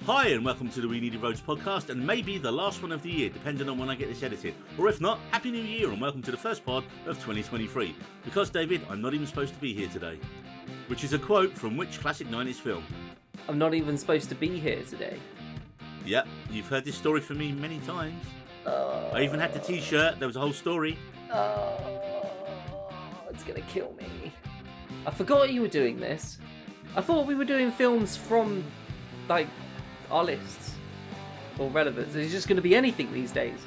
Hi and welcome to the We Needed Roads podcast, and maybe the last one of the year, depending on when I get this edited. Or if not, Happy New Year and welcome to the first pod of 2023. Because, David, I'm not even supposed to be here today. Which is a quote from which classic 90s film? I'm not even supposed to be here today. Yep, you've heard this story from me many times. I even had the t-shirt, there was a whole story. It's gonna kill me. I forgot you were doing this. I thought we were doing films from, like, our lists or relevance. It's just going to be anything these days.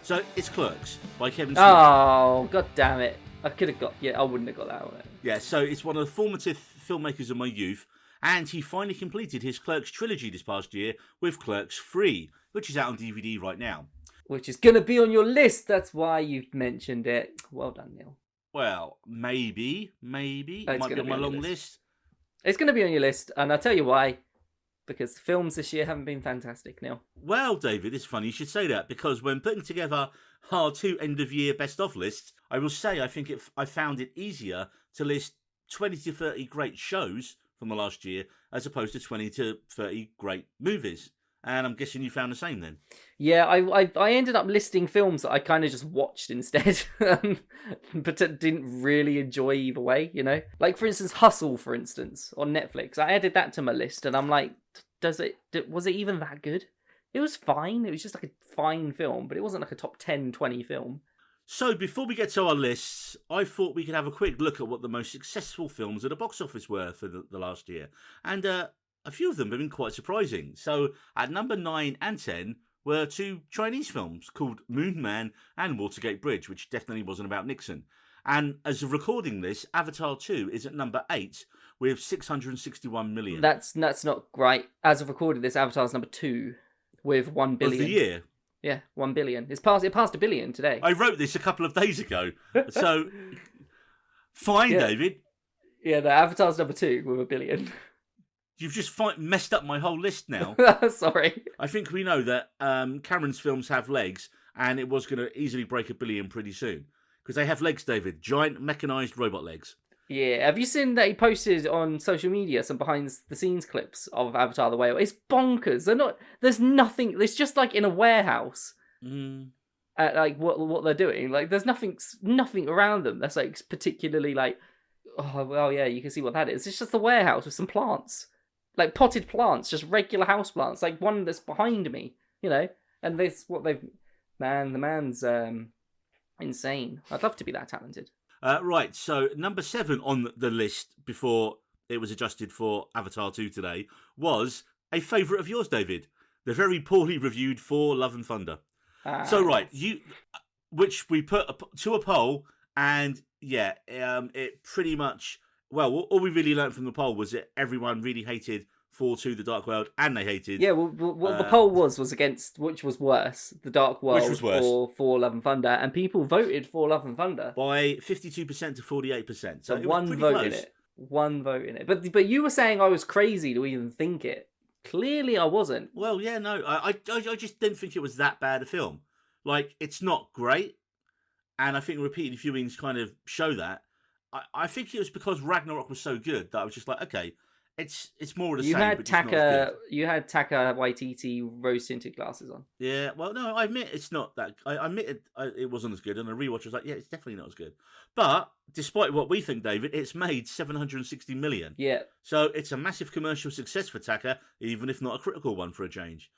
So it's Clerks by Kevin Smith. Oh, god damn it! I could have got. Yeah, I wouldn't have got that one. Yeah, so it's one of the formative filmmakers of my youth, and he finally completed his Clerks trilogy this past year with Clerks 3, which is out on DVD right now. Which is going to be on your list. That's why you've mentioned it. Well done, Neil. Well, maybe. It might be on my long list. It's going to be on your list, and I'll tell you why. Because the films this year haven't been fantastic, Neil. Well, David, it's funny you should say that, because when putting together our two end-of-year best-of lists, I will say I think I found it easier to list 20 to 30 great shows from the last year as opposed to 20 to 30 great movies. And I'm guessing you found the same then. Yeah, I ended up listing films that I kind of just watched instead, but didn't really enjoy either way, you know? Like, for instance, Hustle, for instance, on Netflix. I added that to my list, and I'm like, was it even that good? It was fine. It was just like a fine film, but it wasn't like a top 10, 20 film. So before we get to our lists, I thought we could have a quick look at what the most successful films at the box office were for the last year. And a few of them have been quite surprising. So at number 9 and 10 were two Chinese films called Moon Man and Watergate Bridge, which definitely wasn't about Nixon. And as of recording this, Avatar 2 is at number 8 with 661 million. That's not right. As of recording this, Avatar's number 2 with 1 billion. Of the year? Yeah, 1 billion. It passed $1 billion today. I wrote this a couple of days ago. So, fine, yeah. David. Yeah, the Avatar's number 2 with $1 billion. You've just messed up my whole list now. Sorry. I think we know that Cameron's films have legs, and it was going to easily break $1 billion pretty soon. Because they have legs, David. Giant, mechanised robot legs. Yeah. Have you seen that he posted on social media some behind-the-scenes clips of Avatar the Whale? It's bonkers. There's nothing... It's just like in a warehouse. Like what they're doing. Like, there's nothing around them that's like particularly like... Oh, well, yeah, you can see what that is. It's just a warehouse with some plants. Like potted plants, just regular house plants, like one that's behind me, you know. And this, what they've, the man's insane. I'd love to be that talented. Right, so number 7 on the list before it was adjusted for Avatar 2 today was a favourite of yours, David. The very poorly reviewed Thor: Love and Thunder. So right, which we put to a poll, and yeah, it pretty much. Well, all we really learned from the poll was that everyone really hated Thor 2: The Dark World, and they hated... Yeah, well the poll was against which was worse, The Dark World or Thor: Love and Thunder, and people voted for Love and Thunder. By 52% to 48%. So one vote in it. One vote in it. But you were saying I was crazy to even think it. Clearly I wasn't. Well, yeah, no, I just didn't think it was that bad a film. Like, it's not great, and I think repeated viewings kind of show that. I think it was because Ragnarok was so good that I was just like, okay, it's more of the same. You had Taka Waititi rose-tinted glasses on. Yeah, well, no, I admit it's not that. I admit it wasn't as good, and a rewatch was like, yeah, it's definitely not as good. But despite what we think, David, it's made 760 million. Yeah. So it's a massive commercial success for Taka, even if not a critical one for a change.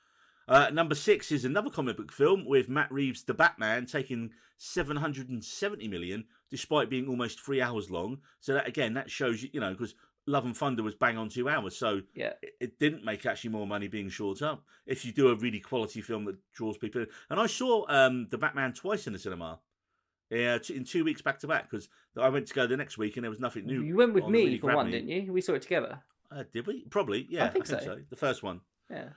Number 6 is another comic book film with Matt Reeves' The Batman taking 770 million, despite being almost 3 hours long. So that shows you, because Love and Thunder was bang on 2 hours. So yeah, it didn't make actually more money being shorter if you do a really quality film that draws people in. And I saw The Batman twice in the cinema. Yeah, in 2 weeks back to back, because I went to go the next week and there was nothing new. You went with me for one, didn't you? We saw it together. Did we? Probably, yeah. I think so. The first one. Yeah.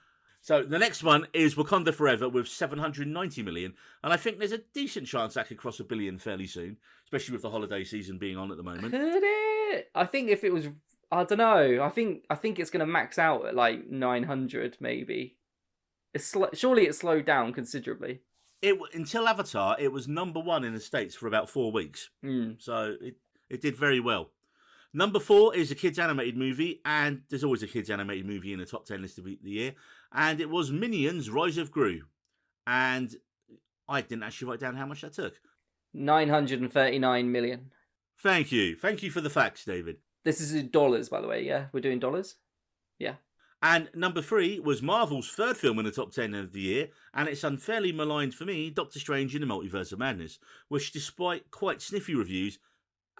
So the next one is Wakanda Forever with 790 million. And I think there's a decent chance that could cross $1 billion fairly soon, especially with the holiday season being on at the moment. Could it? I think if it was, I don't know. I think it's going to max out at like 900 maybe. Surely it slowed down considerably. Until Avatar, it was number 1 in the States for about 4 weeks. Mm. So it did very well. Number 4 is a kids animated movie, and there's always a kids animated movie in the top 10 list of the year, and it was Minions: Rise of Gru, and I didn't actually write down how much that took. 939 million. Thank you for the facts, David. This is in dollars, by the way. Yeah, we're doing dollars. Yeah. And number 3 was Marvel's third film in the top 10 of the year, and it's unfairly maligned for me, Doctor Strange in the Multiverse of Madness, which, despite quite sniffy reviews,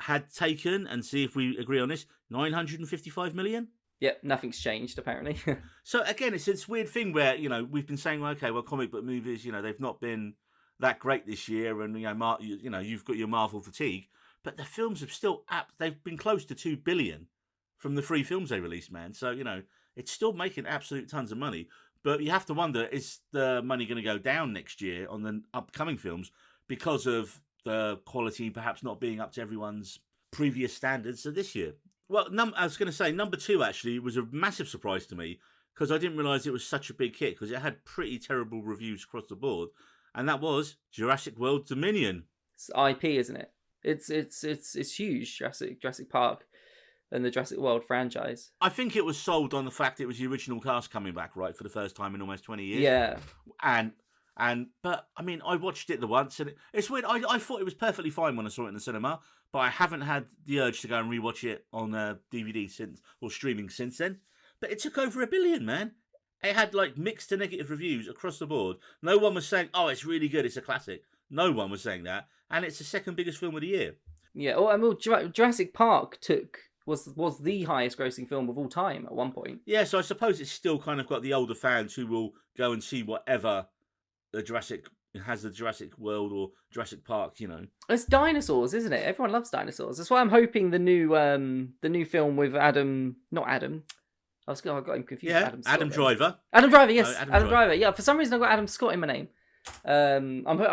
had taken, and see if we agree on this, 955 million? Yep, nothing's changed, apparently. So, again, it's this weird thing where, we've been saying, well, okay, well, comic book movies, they've not been that great this year, and, you've got your Marvel fatigue, but the films have still, they've been close to 2 billion from the 3 films they released, man. So, it's still making absolute tons of money, but you have to wonder, is the money going to go down next year on the upcoming films because of the quality perhaps not being up to everyone's previous standards of this year? Well, I was going to say, number 2 actually was a massive surprise to me because I didn't realise it was such a big hit because it had pretty terrible reviews across the board, and that was Jurassic World Dominion. It's IP, isn't it? It's huge, Jurassic Park and the Jurassic World franchise. I think it was sold on the fact it was the original cast coming back, right, for the first time in almost 20 years. Yeah. But I mean, I watched it the once, and it's weird. I thought it was perfectly fine when I saw it in the cinema, but I haven't had the urge to go and rewatch it on DVD or streaming since then. But it took over 1 billion, man. It had like mixed to negative reviews across the board. No one was saying, "Oh, it's really good, it's a classic." No one was saying that, and it's the second biggest film of the year. Yeah. Well, I mean, Jurassic Park was the highest grossing film of all time at one point. Yeah, so I suppose it's still kind of got the older fans who will go and see whatever the Jurassic World or Jurassic Park, It's dinosaurs, isn't it? Everyone loves dinosaurs. That's why I'm hoping the new film with I got him confused. Yeah, Adam Driver. Adam Driver, yes, No, Adam Driver. Yeah, for some reason I got Adam Scott in my name. I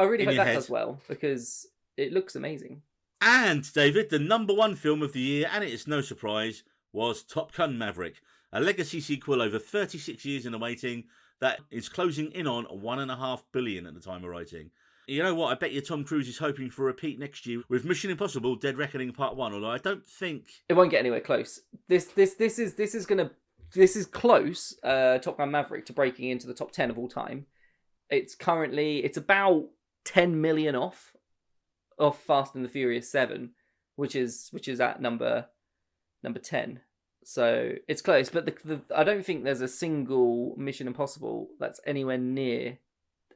really hope that does well because it looks amazing. And, David, the number 1 film of the year, and it is no surprise, was Top Gun Maverick, a legacy sequel over 36 years in the waiting that is closing in on $1.5 billion at the time of writing. You know what? I bet you Tom Cruise is hoping for a repeat next year with Mission Impossible: Dead Reckoning Part 1, although I don't think it won't get anywhere close. This is close, Top Gun Maverick, to breaking into the top 10 of all time. It's about 10 million off Fast and the Furious 7, which is at number 10. So it's close, but I don't think there's a single Mission Impossible that's anywhere near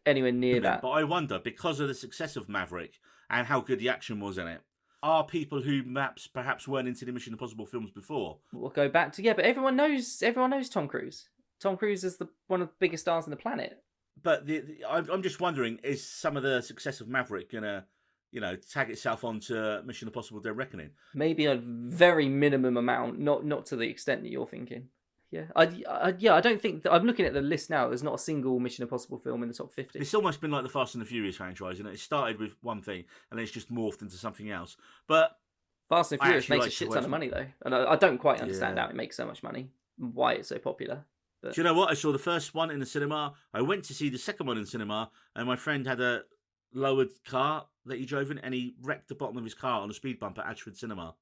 that. But I wonder, because of the success of Maverick and how good the action was in it, are people who perhaps weren't into the Mission Impossible films before? We'll go back to but everyone knows Tom Cruise. Tom Cruise is one of the biggest stars on the planet. But I'm just wondering, is some of the success of Maverick gonna tag itself onto Mission Impossible: Dead Reckoning? Maybe a very minimum amount, not to the extent that you're thinking. Yeah, I don't think I'm looking at the list now. There's not a single Mission Impossible film in the top 50. It's almost been like the Fast and the Furious franchise, it started with one thing and then it's just morphed into something else. But Fast and Furious makes a shit ton of money though, and I don't quite understand how it makes so much money, why it's so popular. But... Do you know what? I saw the first one in the cinema. I went to see the second one in the cinema, and my friend had a lowered car that he drove in, and he wrecked the bottom of his car on a speed bump at Ashford Cinema,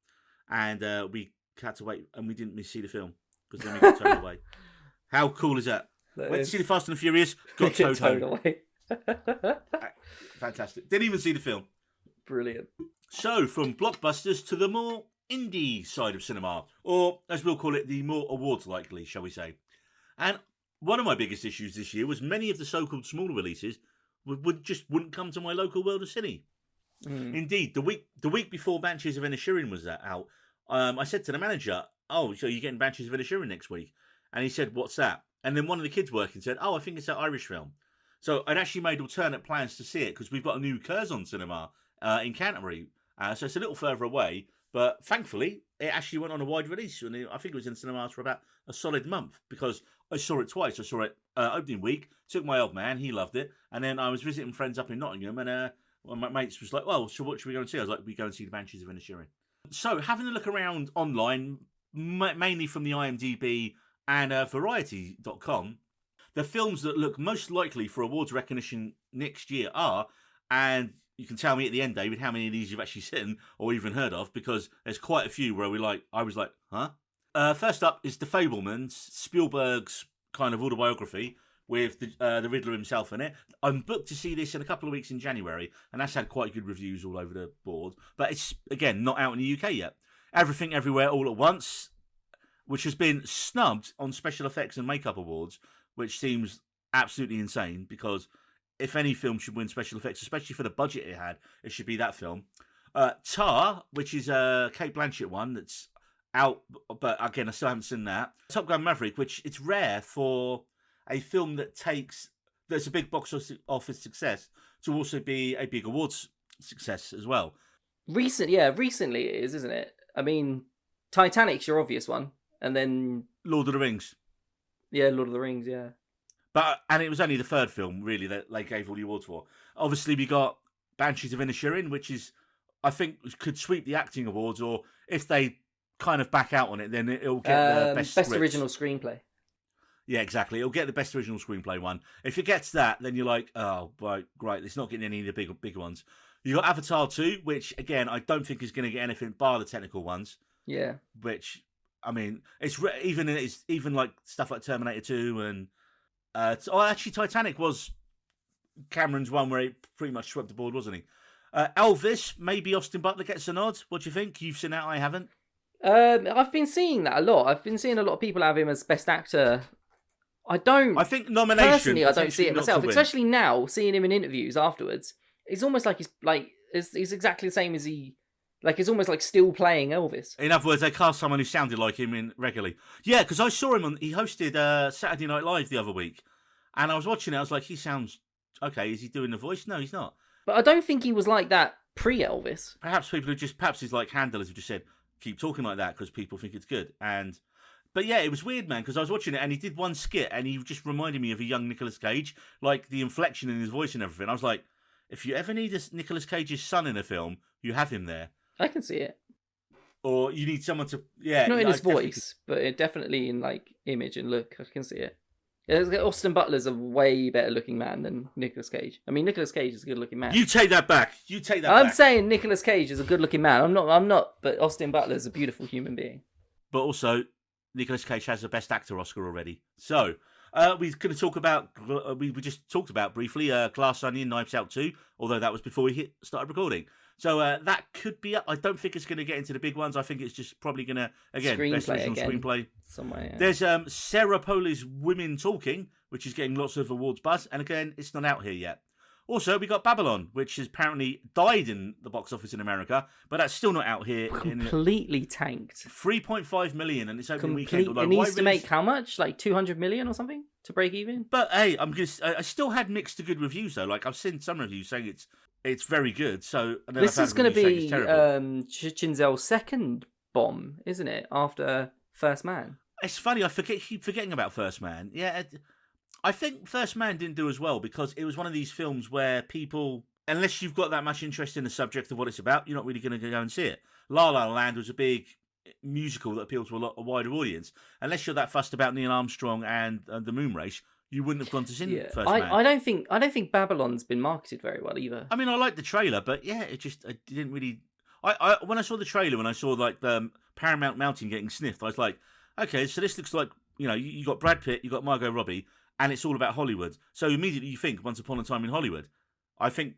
and we had to wait, and we didn't see the film because then we got towed away. How cool is that? Went to see the Fast and the Furious, got towed away. Fantastic. Didn't even see the film. Brilliant. So, from blockbusters to the more indie side of cinema, or as we'll call it, the more awards likely, shall we say. And one of my biggest issues this year was many of the so-called smaller releases wouldn't come to my local world of cine. Indeed, the week before Banshees of Inisherin was out, I said to the manager, "Oh, so you're getting Banshees of Inisherin next week?" And he said, "What's that?" And then one of the kids working said, "Oh, I think it's that Irish film." So I'd actually made alternate plans to see it because we've got a new Curzon cinema in Canterbury, so it's a little further away. But thankfully, it actually went on a wide release, and I think it was in cinemas for about a solid month because I saw it twice. I saw it opening week, took my old man, he loved it, and then I was visiting friends up in Nottingham, and one of my mates was like, "Well, so what should we go and see?" I was like, "We go and see the Banshees of Inisherin." So having a look around online, mainly from the IMDb and Variety.com, the films that look most likely for awards recognition next year are, and you can tell me at the end, David, how many of these you've actually seen or even heard of, because there's quite a few where I was like, huh? First up is The Fabelmans, Spielberg's kind of autobiography with the Riddler himself in it. I'm booked to see this in a couple of weeks in January, and that's had quite good reviews all over the board. But it's, again, not out in the UK yet. Everything Everywhere All at Once, which has been snubbed on Special Effects and Makeup Awards, which seems absolutely insane, because if any film should win Special Effects, especially for the budget it had, it should be that film. Tar, which is a Cate Blanchett one that's out, but again, I still haven't seen that. Top Gun Maverick, which it's rare for a film that's a big box office success to also be a big awards success as well. Recently it is, isn't it? I mean, Titanic's your obvious one, and then Lord of the Rings. Yeah, Lord of the Rings, yeah. And it was only the third film, really, that they gave all the awards for. Obviously, we got Banshees of Inisherin, which is, I think, could sweep the acting awards, or if they kind of back out on it, then it'll get the best original screenplay. Yeah, exactly. It'll get the best original screenplay one. If it gets that, then you're like, oh, right, great. It's not getting any of the big ones. You got Avatar 2, which, again, I don't think is going to get anything bar the technical ones. Yeah. Which, I mean, it's even like stuff like Terminator 2 and actually, Titanic was Cameron's one where he pretty much swept the board, wasn't he? Elvis, maybe Austin Butler gets a nod. What do you think? You've seen that, I haven't. I've been seeing that a lot. I've been seeing a lot of people have him as best actor. I think nomination. Personally, I don't see it myself, especially now seeing him in interviews afterwards. It's almost like he's exactly the same as he. Like, it's almost like still playing Elvis. In other words, they cast someone who sounded like him in regularly. Yeah, because I saw him he hosted Saturday Night Live the other week. And I was watching it, I was like, he sounds okay. Is he doing the voice? No, he's not. But I don't think he was like that pre-Elvis. Perhaps his like handlers have just said, keep talking like that because people think it's good. But yeah, it was weird, man, because I was watching it and he did one skit and he just reminded me of a young Nicolas Cage, like the inflection in his voice and everything. I was like, if you ever need Nicolas Cage's son in a film, you have him there. I can see it. Or you need someone to, yeah. Not in his voice, but definitely in like image and look. I can see it. Austin Butler's a way better looking man than Nicolas Cage. I mean, Nicolas Cage is a good looking man. You take that back. I'm saying Nicolas Cage is a good looking man. I'm not. But Austin Butler's a beautiful human being. But also, Nicolas Cage has the Best Actor Oscar already. So we're going to talk about. We just talked about briefly Glass Onion, Knives Out 2. Although that was before we started recording. So that could be up. I don't think it's going to get into the big ones. I think it's just probably going to, again, best original screenplay. Somewhere, yeah. There's Sarah Polley's Women Talking, which is getting lots of awards buzz. And again, it's not out here yet. Also, we got Babylon, which has apparently died in the box office in America, but that's still not out here. Completely tanked. 3.5 million and it's opening weekend. It needs to make how much? Like 200 million or something to break even? But hey, I still had mixed to good reviews though. Like I've seen some reviews saying it's very good. So this is going to be Chinzel's second bomb, isn't it? After First Man. It's funny. I keep forgetting about First Man. Yeah, I think First Man didn't do as well because it was one of these films where people, unless you've got that much interest in the subject of what it's about, you're not really going to go and see it. La La Land was a big musical that appealed to a wider audience. Unless you're that fussed about Neil Armstrong and the moon race, you wouldn't have gone to see First Man. I don't think Babylon's been marketed very well either. I mean, I liked the trailer, but yeah, it didn't really. When I saw the trailer, when I saw like the Paramount Mountain getting sniffed, I was like, okay, so this looks like you got Brad Pitt, you got Margot Robbie, and it's all about Hollywood. So immediately you think Once Upon a Time in Hollywood. I think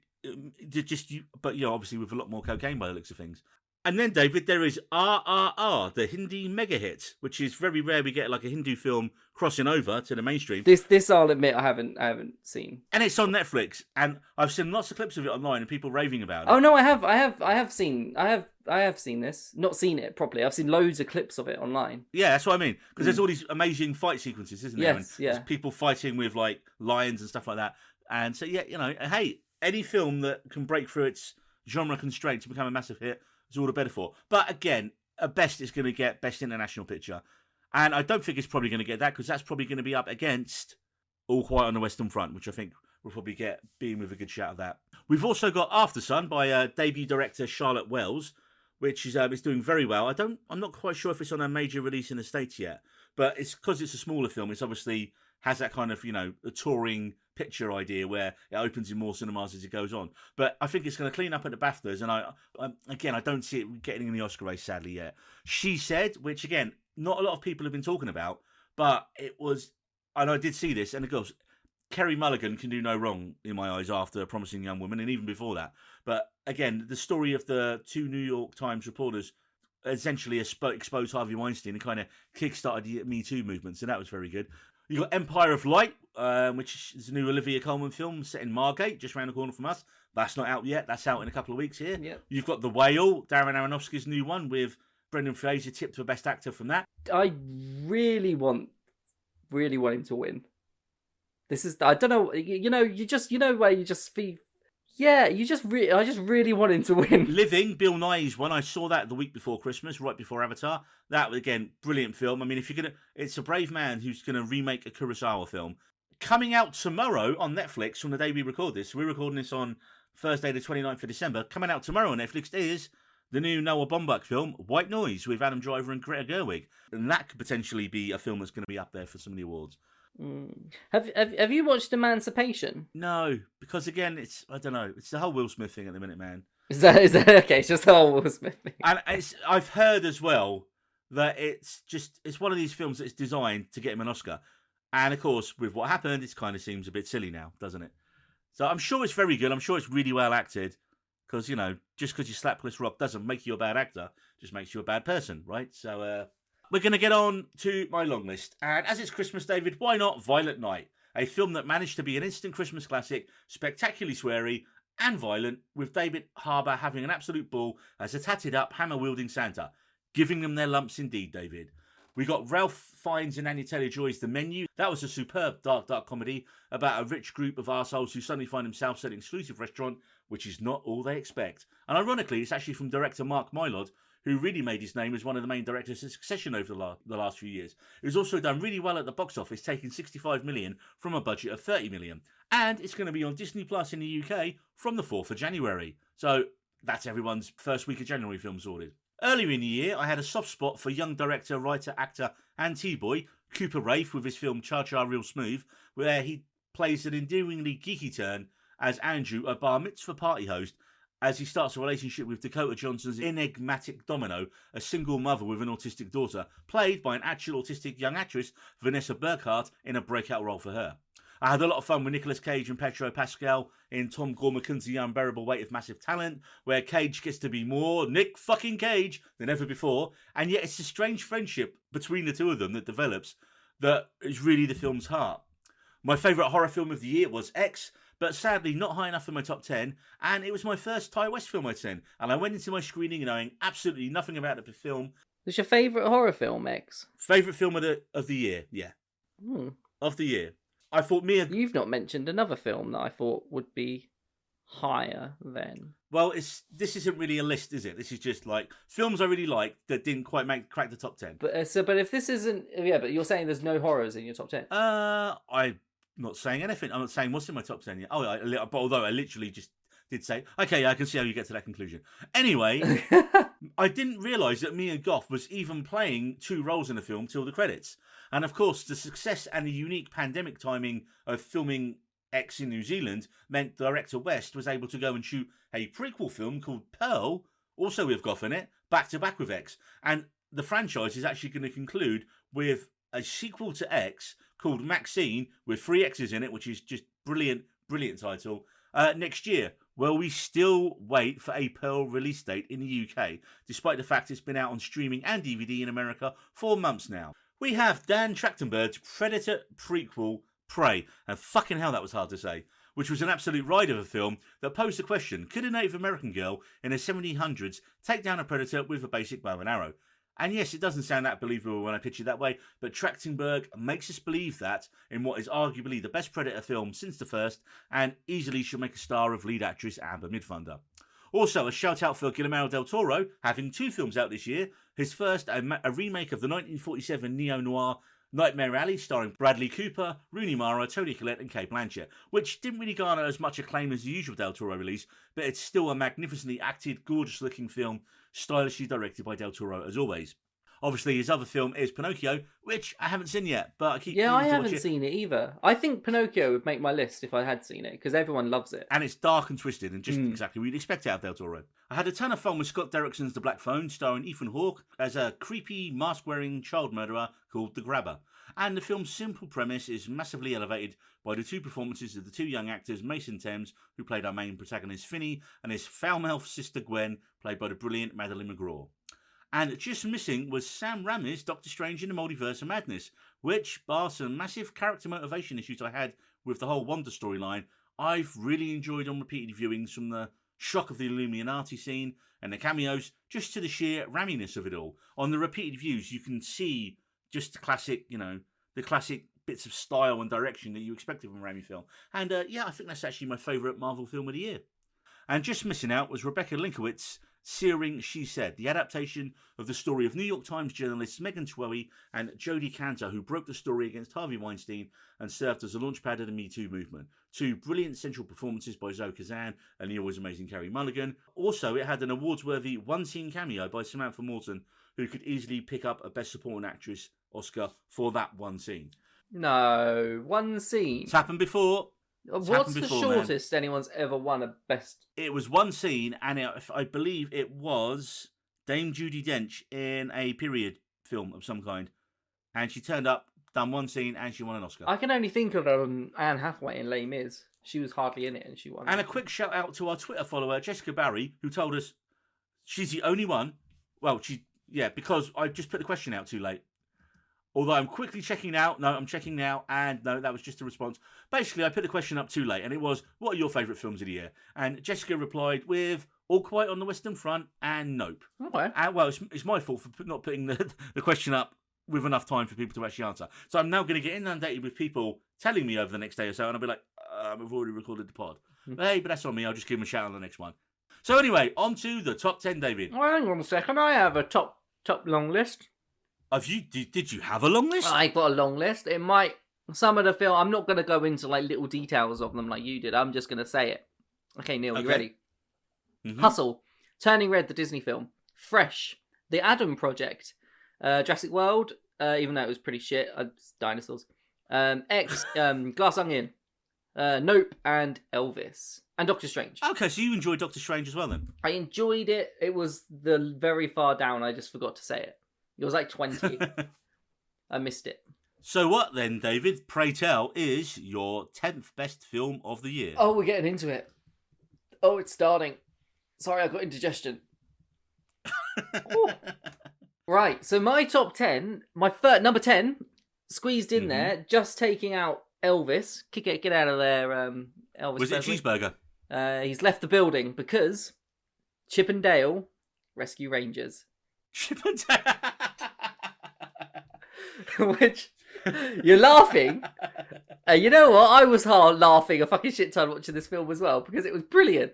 but obviously with a lot more cocaine by the looks of things. And then, David, there is RRR, the Hindi mega hit, which is very rare. We get like a Hindu film crossing over to the mainstream. This I'll admit I haven't seen. And it's on Netflix, and I've seen lots of clips of it online and people raving about it. Oh no, I have seen this. Not seen it properly. I've seen loads of clips of it online. Yeah, that's what I mean. Because there's all these amazing fight sequences, isn't there? Yes, yeah. There's people fighting with like lions and stuff like that. And so yeah, hey, any film that can break through its genre constraint to become a massive hit is all the better for. But again, at best, it's going to get Best International Picture. And I don't think it's probably going to get that because that's probably going to be up against All Quiet on the Western Front, which I think will probably get Being with a good shout of that. We've also got Aftersun by debut director Charlotte Wells, which is doing very well. I'm not quite sure if it's on a major release in the States yet, but it's because it's a smaller film. It's obviously has that kind of a touring picture idea where it opens in more cinemas as it goes on. But I think it's going to clean up at the BAFTAs, and I don't see it getting in the Oscar race, sadly, yet. She Said, which, again, not a lot of people have been talking about, but it was, and I did see this, and of course, Kerry Mulligan can do no wrong in my eyes after A Promising Young Woman, and even before that. But again, the story of the two New York Times reporters essentially exposed Harvey Weinstein and kind of kickstarted the Me Too movement, so that was very good. You got Empire of Light, which is a new Olivia Colman film set in Margate, just around the corner from us. That's not out yet. That's out in a couple of weeks here. Yep. You've got The Whale, Darren Aronofsky's new one, with Brendan Fraser tipped for Best Actor from that. I really want him to win. This is, I don't know, where you just feel, yeah, I just really want him to win. Living, Bill Nighy's one. I saw that the week before Christmas, right before Avatar. That, again, brilliant film. I mean, it's a brave man who's going to remake a Kurosawa film. Coming out tomorrow on Netflix from the day we record this. We're recording this on Thursday, the 29th of December. Coming out tomorrow on Netflix is the new Noah Baumbach film, White Noise, with Adam Driver and Greta Gerwig. And that could potentially be a film that's going to be up there for some of the awards. Have you watched Emancipation? No, because again, it's the whole Will Smith thing at the minute, man. Is that okay? It's just the whole Will Smith thing. And I've heard as well that it's one of these films that's designed to get him an Oscar, and of course, with what happened, it kind of seems a bit silly now, doesn't it? So I'm sure it's very good. I'm sure it's really well acted, because just because you slap Chris Rock doesn't make you a bad actor, just makes you a bad person, right? So. We're going to get on to my long list. And as it's Christmas, David, why not Violent Night? A film that managed to be an instant Christmas classic, spectacularly sweary and violent, with David Harbour having an absolute ball as a tatted-up, hammer-wielding Santa. Giving them their lumps indeed, David. We got Ralph Fiennes and Anya Taylor-Joy's The Menu. That was a superb dark comedy about a rich group of arseholes who suddenly find themselves at an exclusive restaurant, which is not all they expect. And ironically, it's actually from director Mark Mylod, who really made his name as one of the main directors of Succession over the last few years. It was also done really well at the box office, taking $65 million from a budget of $30 million. And it's going to be on Disney Plus in the UK from the 4th of January. So that's everyone's first week of January film sorted. Earlier in the year, I had a soft spot for young director, writer, actor and T-boy Cooper Raiff with his film Cha Cha Real Smooth, where he plays an endearingly geeky turn as Andrew, a bar mitzvah party host, as he starts a relationship with Dakota Johnson's enigmatic Domino, a single mother with an autistic daughter, played by an actual autistic young actress, Vanessa Burkhart, in a breakout role for her. I had a lot of fun with Nicolas Cage and Pedro Pascal in Tom Gore McKenzie's Unbearable Weight of Massive Talent, where Cage gets to be more Nick fucking Cage than ever before, and yet it's a strange friendship between the two of them that develops that is really the film's heart. My favourite horror film of the year was X, but sadly not high enough in my top 10, and it was my first Ty West film I'd seen, and I went into my screening knowing absolutely nothing about the film. What's your favourite horror film, X? Favourite film of the year, yeah. Of the year. I thought You've not mentioned another film that I thought would be higher then. Well, this isn't really a list, is it? This is just like films I really like that didn't quite crack the top 10. But if this isn't, but you're saying there's no horrors in your top 10. I'm not saying anything. I'm not saying what's in my top 10 yet. But although I literally just did say, okay, I can see how you get to that conclusion. Anyway, I didn't realise that Mia Goth was even playing two roles in the film till the credits. And of course, the success and the unique pandemic timing of filming X in New Zealand meant director West was able to go and shoot a prequel film called Pearl, also with Goth in it, back to back with X. And the franchise is actually going to conclude with a sequel to X called Maxine with 3 X's in it, which is just brilliant title, next year. Well, we still wait for a Pearl release date in the UK, despite the fact it's been out on streaming and DVD in America for months now. We have Dan Trachtenberg's Predator prequel, Prey, and fucking hell that was hard to say, which was an absolute ride of a film that posed the question, could a Native American girl in the 1700s take down a predator with a basic bow and arrow? And yes, it doesn't sound that believable when I pitch it that way, but Trachtenberg makes us believe that in what is arguably the best Predator film since the first, and easily should make a star of lead actress Amber Midthunder. Also, a shout out for Guillermo del Toro, having 2 films out this year. His first, a remake of the 1947 neo-noir Nightmare Alley, starring Bradley Cooper, Rooney Mara, Toni Collette and Cate Blanchett, which didn't really garner as much acclaim as the usual Del Toro release, but it's still a magnificently acted, gorgeous-looking film, stylishly directed by Del Toro as always. Obviously, his other film is Pinocchio, which I haven't seen yet, but I keep Yeah, I meaning to watch haven't it. seen it either. I think Pinocchio would make my list if I had seen it, because everyone loves it. And it's dark and twisted, and just exactly what you'd expect out of Del Toro. I had a ton of fun with Scott Derrickson's The Black Phone, starring Ethan Hawke as a creepy, mask-wearing child murderer called The Grabber. And the film's simple premise is massively elevated by the two performances of the two young actors, Mason Thames, who played our main protagonist Finney, and his foul-mouthed sister Gwen, played by the brilliant Madeline McGraw. And just missing was Sam Raimi's Doctor Strange in the Multiverse of Madness, which, bar some massive character motivation issues I had with the whole Wanda storyline, I've really enjoyed on repeated viewings, from the shock of the Illuminati scene and the cameos, just to the sheer ramminess of it all. On the repeated views, you can see just the classic, the classic bits of style and direction that you expected from a Raimi film. And I think that's actually my favourite Marvel film of the year. And just missing out was Rebecca Linkowitz's Searing She Said, the adaptation of the story of New York Times journalists Megan Tweley and Jodie Cantor, who broke the story against Harvey Weinstein and served as a launchpad of the Me Too movement. Two brilliant central performances by Zoe Kazan and the always amazing Carey Mulligan. Also, it had an awards-worthy one-scene cameo by Samantha Morton, who could easily pick up a Best Supporting Actress Oscar for that one scene. No, one scene. It's happened before. What's the shortest anyone's ever won a best? It was one scene, and I believe it was Dame Judi Dench in a period film of some kind. And she turned up, done one scene, and she won an Oscar. I can only think of Anne Hathaway in Les Mis. She was hardly in it, and she won. And a quick shout out to our Twitter follower, Jessica Barry, who told us she's the only one. Well, because I just put the question out too late. Although I'm quickly checking out. No, I'm checking now. And no, that was just a response. Basically, I put the question up too late. And it was, what are your favourite films of the year? And Jessica replied with All Quiet on the Western Front and Nope. Okay. And, well, it's my fault for not putting the question up with enough time for people to actually answer. So I'm now going to get inundated with people telling me over the next day or so. And I'll be like, I've already recorded the pod. Hey, but that's on me. I'll just give them a shout on the next one. So anyway, on to the top 10, David. Well, hang on a second. I have a top long list. Did you have a long list? I got a long list. It might, some of the film, I'm not going to go into like little details of them like you did. I'm just going to say it. Okay, Neil, you ready? Mm-hmm. Hustle, Turning Red, the Disney film, Fresh, The Adam Project, Jurassic World, even though it was pretty shit, dinosaurs, X, Glass Onion, Nope, and Elvis, and Doctor Strange. Okay, so you enjoyed Doctor Strange as well then? I enjoyed it. It was the very far down. I just forgot to say it. It was like 20. I missed it. So what then, David, pray tell, is your 10th best film of the year? Oh, we're getting into it. Oh, it's starting. Sorry, I got indigestion. Right, so my top 10, number 10, squeezed in there, just taking out Elvis. Get out of there, Elvis. Was it a cheeseburger? He's left the building because Chip and Dale Rescue Rangers. Chip and Dale. Which, you're laughing. You know what? I was laughing a fucking shit ton watching this film as well because it was brilliant.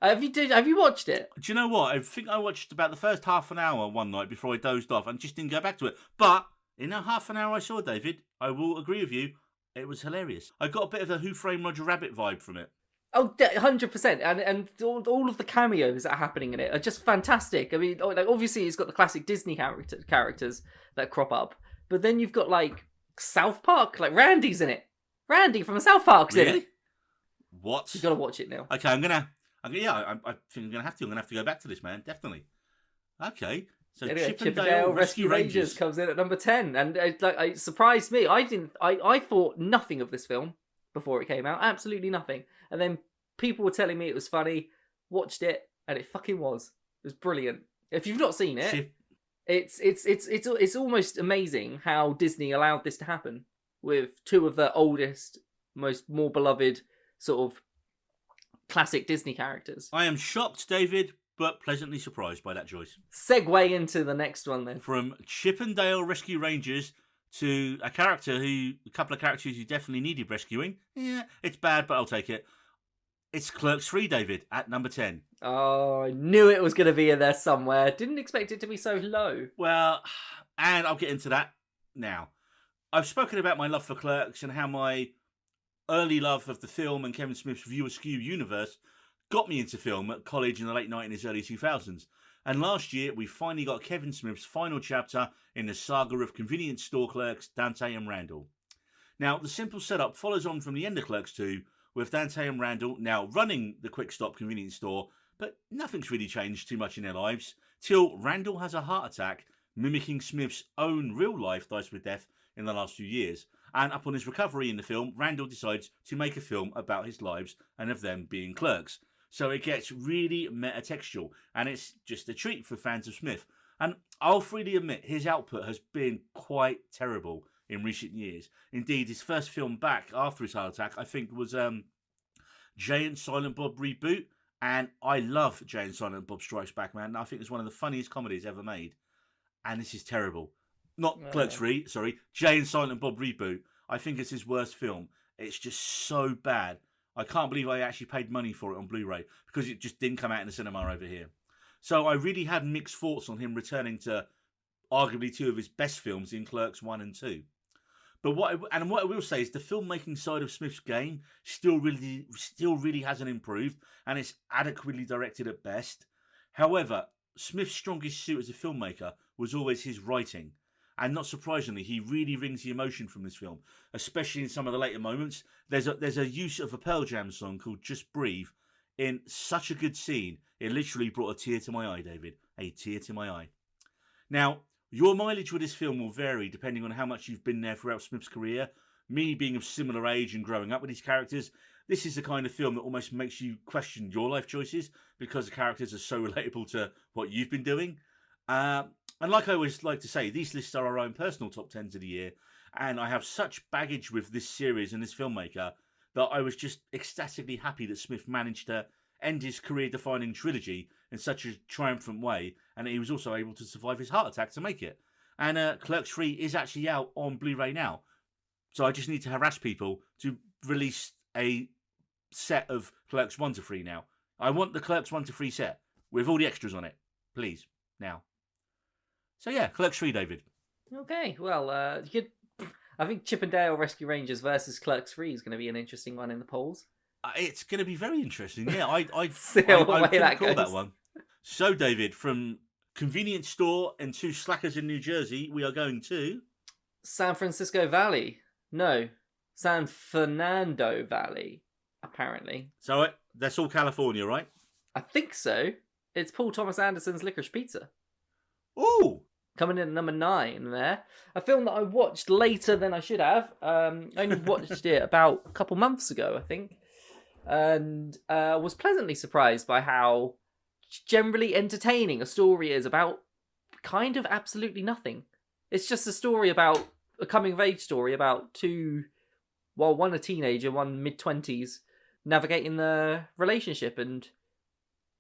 Have you watched it? Do you know what? I think I watched about the first half an hour one night before I dozed off and just didn't go back to it. But in that half an hour I saw, David, I will agree with you, it was hilarious. I got a bit of a Who Framed Roger Rabbit vibe from it. Oh, 100%. And all of the cameos that are happening in it are just fantastic. I mean, like, obviously it's got the classic Disney characters that crop up. But then you've got, like, South Park. Like, Randy's in it. Randy from South Park's in it. What? You've got to watch it now. Okay, I think I'm going to have to. I'm going to have to go back to this, man. Definitely. Okay. So anyway, Chip and Dale Rescue Rangers comes in at number 10. And it surprised me. I thought nothing of this film before it came out. Absolutely nothing. And then people were telling me it was funny. Watched it, and it fucking was. It was brilliant. If you've not seen it, it's almost amazing how Disney allowed this to happen with two of the oldest, more beloved sort of classic Disney characters. I am shocked, David, but pleasantly surprised by that choice. Segue into the next one then. From Chip and Dale Rescue Rangers to a couple of characters who definitely needed rescuing. Yeah, it's bad, but I'll take it. It's Clerks 3, David, at number 10. Oh, I knew it was going to be in there somewhere. Didn't expect it to be so low. Well, and I'll get into that now. I've spoken about my love for Clerks and how my early love of the film and Kevin Smith's View Askew universe got me into film at college in the late 90s, early 2000s. And last year, we finally got Kevin Smith's final chapter in the saga of convenience store clerks Dante and Randall. Now, the simple setup follows on from the end of Clerks 2, with Dante and Randall now running the Quick Stop convenience store, but nothing's really changed too much in their lives, till Randall has a heart attack, mimicking Smith's own real-life dice with death in the last few years. And upon his recovery in the film, Randall decides to make a film about his lives and of them being clerks. So it gets really metatextual, and it's just a treat for fans of Smith. And I'll freely admit, his output has been quite terrible in recent years. Indeed, his first film back after his heart attack, I think, was Jay and Silent Bob Reboot. And I love Jay and Silent Bob Strikes Back, man. I think it's one of the funniest comedies ever made. And this is terrible. Not Clerks 3, sorry. Jay and Silent Bob Reboot. I think it's his worst film. It's just so bad. I can't believe I actually paid money for it on Blu-ray because it just didn't come out in the cinema over here. So I really had mixed thoughts on him returning to arguably two of his best films in Clerks 1 and 2. But what I will say is the filmmaking side of Smith's game still really hasn't improved, and it's adequately directed at best. However, Smith's strongest suit as a filmmaker was always his writing. And not surprisingly, he really brings the emotion from this film, especially in some of the later moments. There's a use of a Pearl Jam song called Just Breathe in such a good scene. It literally brought a tear to my eye, David. A tear to my eye. Now, your mileage with this film will vary depending on how much you've been there throughout Smith's career. Me being of similar age and growing up with these characters, this is the kind of film that almost makes you question your life choices because the characters are so relatable to what you've been doing. And like I always like to say, these lists are our own personal top 10s of the year, and I have such baggage with this series and this filmmaker that I was just ecstatically happy that Smith managed to end his career-defining trilogy in such a triumphant way, and he was also able to survive his heart attack to make it. And Clerks 3 is actually out on Blu-ray now, so I just need to harass people to release a set of Clerks 1 to 3 now. I want the Clerks 1 to 3 set with all the extras on it, please, now. So yeah, Clerks 3, David. Okay, well, I think Chip 'n Dale Rescue Rangers versus Clerks 3 is going to be an interesting one in the polls. It's going to be very interesting. Yeah, I couldn't call that one. So, David, from convenience store and two slackers in New Jersey, we are going to San Francisco Valley. No, San Fernando Valley. Apparently. So that's all California, right? I think so. It's Paul Thomas Anderson's Licorice Pizza. Ooh. Coming in at number 9 there. A film that I watched later than I should have. I only watched it about a couple months ago, I think. And was pleasantly surprised by how generally entertaining a story is about kind of absolutely nothing. It's just a story about, a coming-of-age story about one a teenager, one mid-20s, navigating the relationship and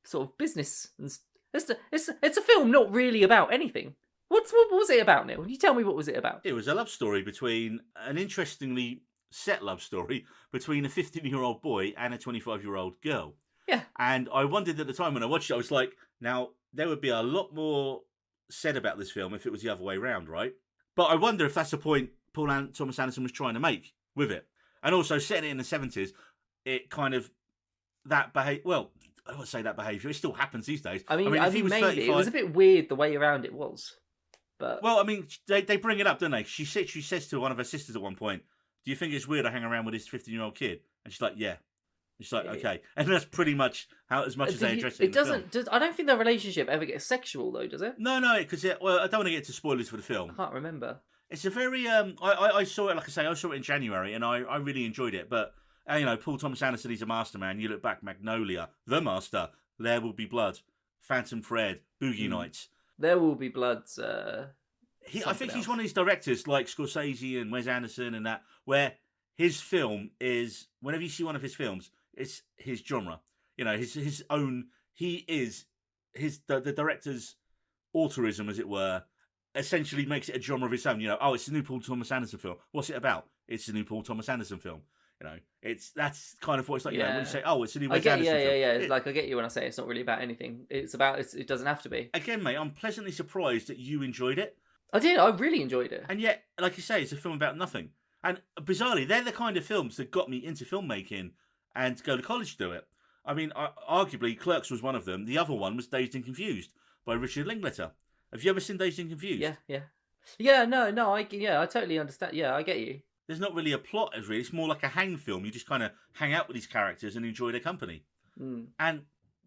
sort of business. And it's a film not really about anything. What was it about, Neil? Can you tell me what was it about? It was a love story between, an interestingly set love story, between a 15-year-old boy and a 25-year-old girl. Yeah. And I wondered at the time when I watched it, I was like, now, there would be a lot more said about this film if it was the other way around, right? But I wonder if that's the point Thomas Anderson was trying to make with it. And also, setting it in the 70s, it kind of, that behaviour, well, I don't want to say that behaviour, it still happens these days. I mean if he was maybe 35, it was a bit weird the way around it was. But well, I mean, they bring it up, don't they? She says to one of her sisters at one point, do you think it's weird I hang around with this 15-year-old kid? And she's like, yeah. She's like, okay. And that's pretty much as much as they address it. It doesn't. I don't think the relationship ever gets sexual, though, does it? No, because well, I don't want to get to spoilers for the film. I can't remember. It's a very I saw it, like I say, I saw it in January, and I really enjoyed it. But Paul Thomas Anderson, he's a master, man. You look back, Magnolia, The Master, There Will Be Blood, Phantom Thread, Boogie Nights. There Will Be Blood's. I think he's one of these directors like Scorsese and Wes Anderson and that, where his film is, whenever you see one of his films, it's his genre. His own. He is the director's autorism, as it were. Essentially makes it a genre of its own. It's a new Paul Thomas Anderson film. What's it about? It's a new Paul Thomas Anderson film. That's kind of what it's like. Yeah. When you say, it's a new Wes Anderson film. Yeah. Like I get you when I say it's not really about anything. It's about. It doesn't have to be. Again, mate, I'm pleasantly surprised that you enjoyed it. I did. I really enjoyed it. And yet, like you say, it's a film about nothing. And bizarrely, they're the kind of films that got me into filmmaking and to go to college to do it. I mean, arguably, Clerks was one of them. The other one was Dazed and Confused. by Richard Linklater. Have you ever seen Dazed and Confused? I totally understand. Yeah, I get you. There's not really a plot, as really. It's more like a hang film. You just kind of hang out with these characters and enjoy their company. And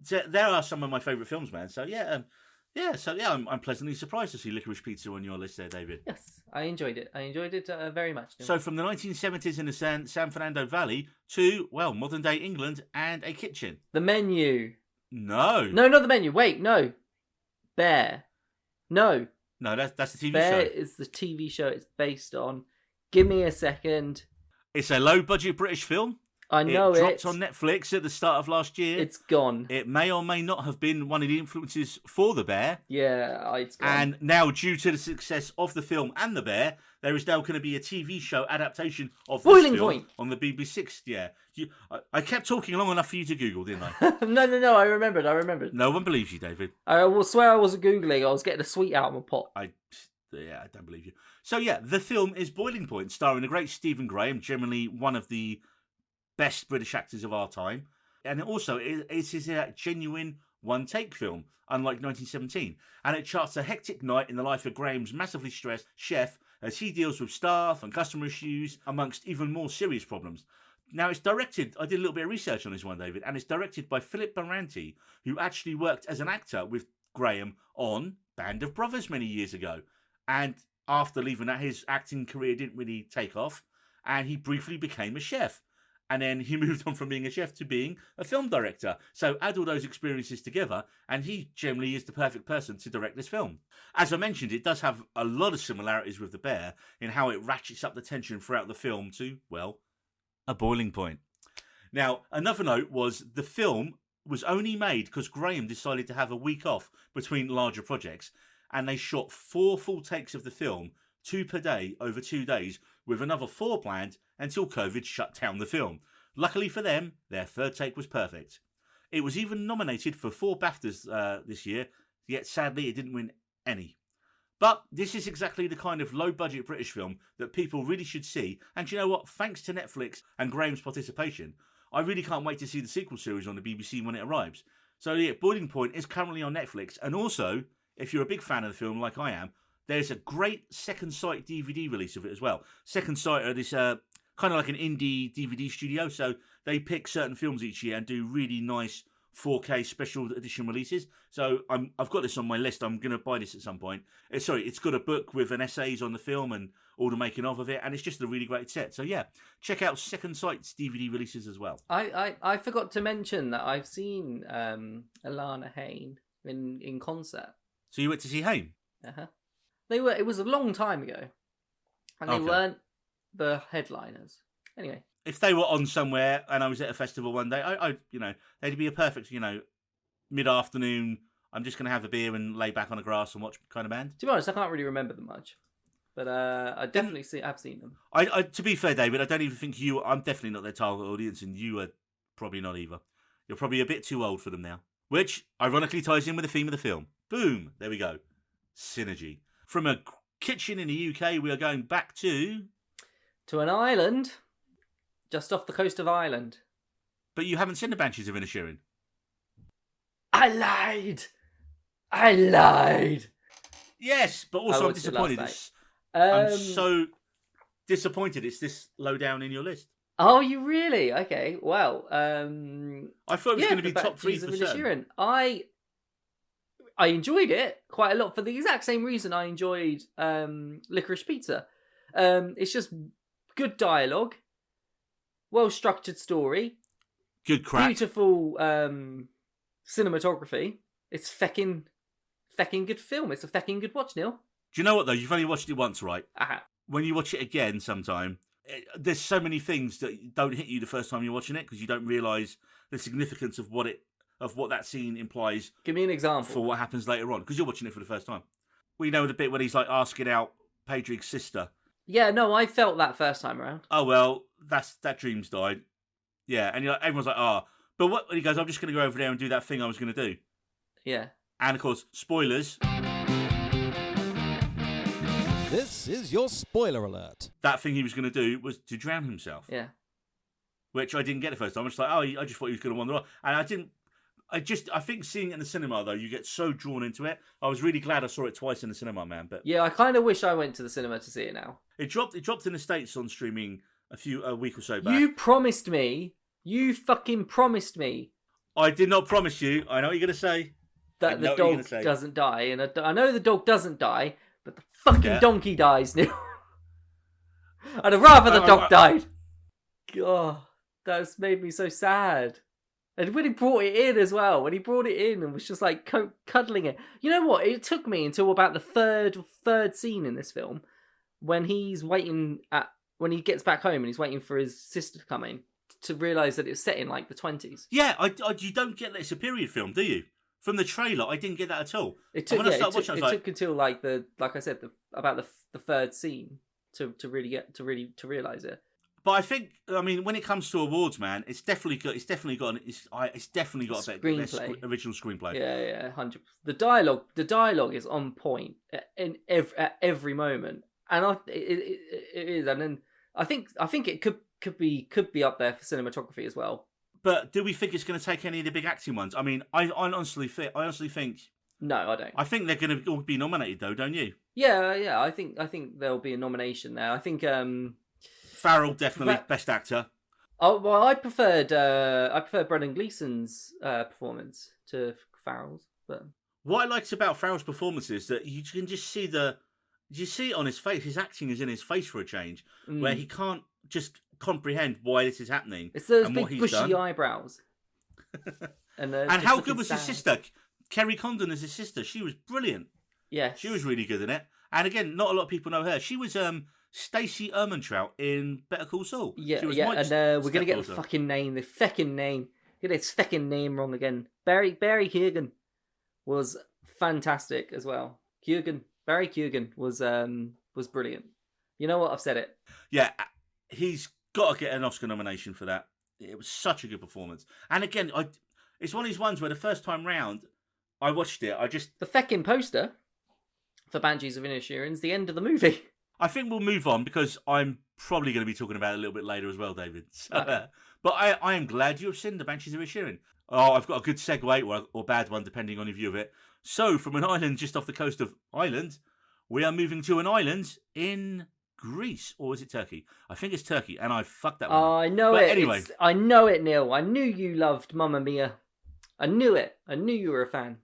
there are some of my favourite films, man. So I'm pleasantly surprised to see Licorice Pizza on your list there, David. Yes, I enjoyed it. Very much. So from the 1970s in the San Fernando Valley to, well, modern day England and a kitchen. The Menu. No, not The Menu. Wait, no. Bear. No, that's the TV Bear show. is the TV show it's based on. Give me a second. It's a low-budget British film. I know it. Dropped on Netflix at the start of last year. It's gone. It may or may not have been one of the influences for The Bear. Yeah, it's gone. And now, due to the success of the film and The Bear, there is now going to be a TV show adaptation of this Boiling film Point on the BBC. Yeah, I kept talking long enough for you to Google, didn't I? No. I remembered. No one believes you, David. I will swear I wasn't Googling. I was getting a sweet out of my pot. I don't believe you. So yeah, the film is Boiling Point, starring the great Stephen Graham, generally one of the best British actors of our time. And also, it is a genuine one-take film, unlike 1917. And it charts a hectic night in the life of Graham's massively stressed chef as he deals with staff and customer issues, amongst even more serious problems. Now, it's directed, I did a little bit of research on this one, David, and it's directed by Philip Baranti, who actually worked as an actor with Graham on Band of Brothers many years ago. And after leaving that, his acting career didn't really take off, and he briefly became a chef. And then he moved on from being a chef to being a film director. So add all those experiences together, and he generally is the perfect person to direct this film. As I mentioned, it does have a lot of similarities with The Bear in how it ratchets up the tension throughout the film to, well, a boiling point. Now, another note was the film was only made because Graham decided to have a week off between larger projects, and they shot 4 full takes of the film, 2 per day over 2 days, with another 4 planned until COVID shut down the film. Luckily for them, their 3rd take was perfect. It was even nominated for 4 BAFTAs this year, yet sadly it didn't win any. But this is exactly the kind of low-budget British film that people really should see, and you know what? Thanks to Netflix and Graham's participation, I really can't wait to see the sequel series on the BBC when it arrives. So yeah, Boiling Point is currently on Netflix, and also, if you're a big fan of the film like I am, there's a great Second Sight DVD release of it as well. Second Sight are this kind of like an indie DVD studio, so they pick certain films each year and do really nice 4K special edition releases. So I've got this on my list. I'm going to buy this at some point. It's got a book with an essays on the film and all the making of it, and it's just a really great set. So yeah, check out Second Sight's DVD releases as well. I forgot to mention that I've seen Alana Haim in concert. So you went to see Haim? Uh-huh. It was a long time ago, and they weren't the headliners. Anyway, if they were on somewhere and I was at a festival one day, I they'd be a perfect, mid-afternoon. I'm just going to have a beer and lay back on the grass and watch kind of band. To be honest, I can't really remember them much, but I definitely have seen them. I to be fair, David, I don't even think I'm definitely not their target audience, and you are probably not either. You're probably a bit too old for them now, which ironically ties in with the theme of the film. Boom, there we go, synergy. From a kitchen in the UK, we are going back to an island just off the coast of Ireland. But you haven't seen the Banshees of Inisherin. I lied. Yes, but also I'm disappointed. I'm so disappointed it's this low down in your list. Oh, you really? Okay, well. I thought it was going to be top 3 for certain. I enjoyed it quite a lot for the exact same reason I enjoyed Licorice Pizza. It's just good dialogue, well-structured story, good crack, beautiful cinematography. It's feckin' good film. It's a feckin' good watch, Neil. Do you know what, though? You've only watched it once, right? Uh-huh. When you watch it again sometime, there's so many things that don't hit you the first time you're watching it because you don't realise the significance of what that scene implies. Give me an example. For what happens later on, because you're watching it for the first time. We know the bit when he's like asking out Pedrig's sister. Yeah, no, I felt that first time around. Oh, well, that dream's died. Yeah, and everyone's like, but what? And he goes, I'm just going to go over there and do that thing I was going to do. Yeah. And of course, spoilers. This is your spoiler alert. That thing he was going to do was to drown himself. Yeah. Which I didn't get the first time. I was like, I just thought he was going to wander off. And I didn't. I think seeing it in the cinema though, you get so drawn into it. I was really glad I saw it twice in the cinema, man. But yeah, I kind of wish I went to the cinema to see it now. it dropped in the States on streaming a week or so back. You promised me. You fucking promised me I did not promise you. I know what you're gonna say. that the dog doesn't die, and I know the dog doesn't die, but the fucking donkey dies now. I'd have rather the dog died. God, that's made me so sad. And when he brought it in as well, when he brought it in and was just like cuddling it. You know what? It took me until about the third scene in this film when he's when he gets back home and he's waiting for his sister to come in to realise that it's set in like the 20s. Yeah, you don't get that it's a period film, do you? From the trailer, I didn't get that at all. It took until like I said, about the third scene to really realise it. But I think, I mean, when it comes to awards, man, it's definitely got a better original screenplay. Yeah, 100%. The dialogue is on point at every moment, and it is. And then I think it could be up there for cinematography as well. But do we think it's going to take any of the big acting ones? I mean, I honestly think. No, I don't. I think they're going to all be nominated, though, don't you? Yeah. I think there'll be a nomination there. I think. Farrell definitely best actor. Oh well, I preferred Brendan Gleeson's performance to Farrell's. But what I liked about Farrell's performance is that you can just see it on his face. His acting is in his face for a change, where he can't just comprehend why this is happening. It's those big bushy eyebrows. and how good was his sister? Kerry Condon as his sister. She was brilliant. Yes, she was really good in it. And again, not a lot of people know her. She was Stacey Ehrmantraut in Better Call Saul. Yeah, and we're going to get the fucking name. Get its fucking name wrong again. Barry Keoghan was fantastic as well. Barry Keoghan was brilliant. You know what? I've said it. Yeah, he's got to get an Oscar nomination for that. It was such a good performance. And again, it's one of these ones where the first time round, I watched it. The feckin' poster for Banshees of Inisherin, the end of the movie. I think we'll move on because I'm probably going to be talking about it a little bit later as well, David. So, but I am glad you have seen the Banshees of Inisherin. Oh, I've got a good segue or bad one, depending on your view of it. So, from an island just off the coast of Ireland, we are moving to an island in Greece. Or is it Turkey? I think it's Turkey, and I fucked that one. Oh, I know it. Anyway. I know it, Neil. I knew you loved Mamma Mia. I knew it. I knew you were a fan.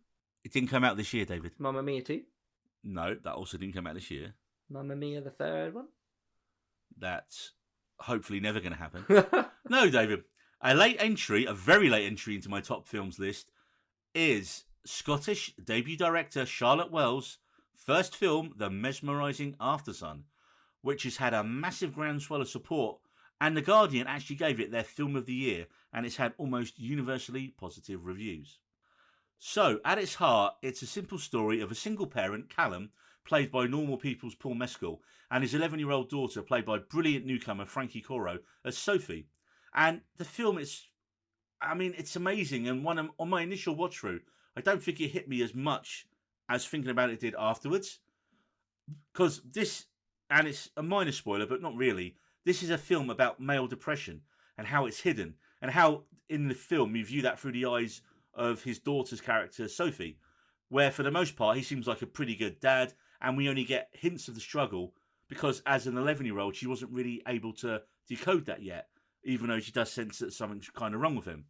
It didn't come out this year, David. Mamma Mia 2? No, that also didn't come out this year. Mamma Mia, the third one? That's hopefully never going to happen. No, David. A very late entry into my top films list is Scottish debut director Charlotte Wells' first film, The Mesmerising Aftersun, which has had a massive groundswell of support, and The Guardian actually gave it their Film of the Year, and it's had almost universally positive reviews. So, at its heart, it's a simple story of a single parent, Callum, played by Normal People's Paul Mescal, and his 11-year-old daughter, played by brilliant newcomer Frankie Coro, as Sophie. And the film it's amazing, and on my initial watch through, I don't think it hit me as much as thinking about it did afterwards. Because this, and it's a minor spoiler, but not really, this is a film about male depression, and how it's hidden, and how in the film you view that through the eyes of his daughter's character, Sophie, where for the most part he seems like a pretty good dad, and we only get hints of the struggle because as an 11-year-old, she wasn't really able to decode that yet, even though she does sense that something's kind of wrong with him.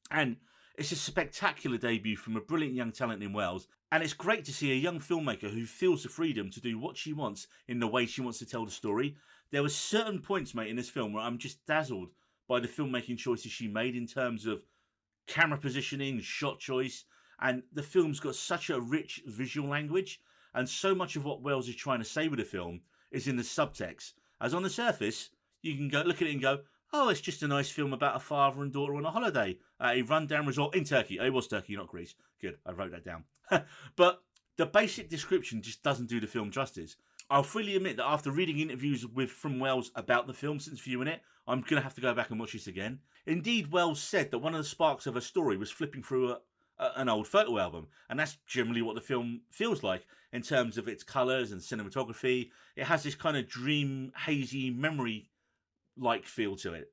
And it's a spectacular debut from a brilliant young talent in Wales, and it's great to see a young filmmaker who feels the freedom to do what she wants in the way she wants to tell the story. There were certain points, mate, in this film where I'm just dazzled by the filmmaking choices she made in terms of camera positioning, shot choice, and the film's got such a rich visual language. And so much of what Wells is trying to say with the film is in the subtext. As on the surface, you can go look at it and go, oh, it's just a nice film about a father and daughter on a holiday at a rundown resort in Turkey. Oh, it was Turkey, not Greece. Good, I wrote that down. But the basic description just doesn't do the film justice. I'll freely admit that after reading interviews from Wells about the film since viewing it, I'm going to have to go back and watch this again. Indeed, Wells said that one of the sparks of her story was flipping through an old photo album, and that's generally what the film feels like in terms of its colours and cinematography. It has this kind of dream, hazy, memory-like feel to it.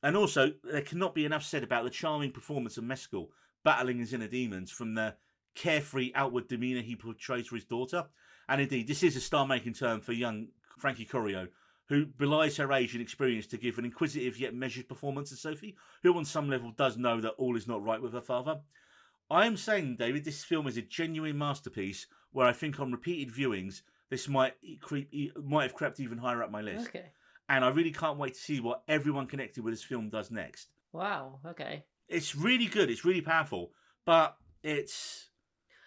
And also, there cannot be enough said about the charming performance of Mescal, battling his inner demons from the carefree outward demeanour he portrays for his daughter. And indeed, this is a star-making term for young Frankie Corio, who belies her age and experience to give an inquisitive yet measured performance as Sophie, who on some level does know that all is not right with her father. I am saying, David, this film is a genuine masterpiece where I think on repeated viewings, this might have crept even higher up my list. Okay. And I really can't wait to see what everyone connected with this film does next. Wow. Okay. It's really good. It's really powerful. But it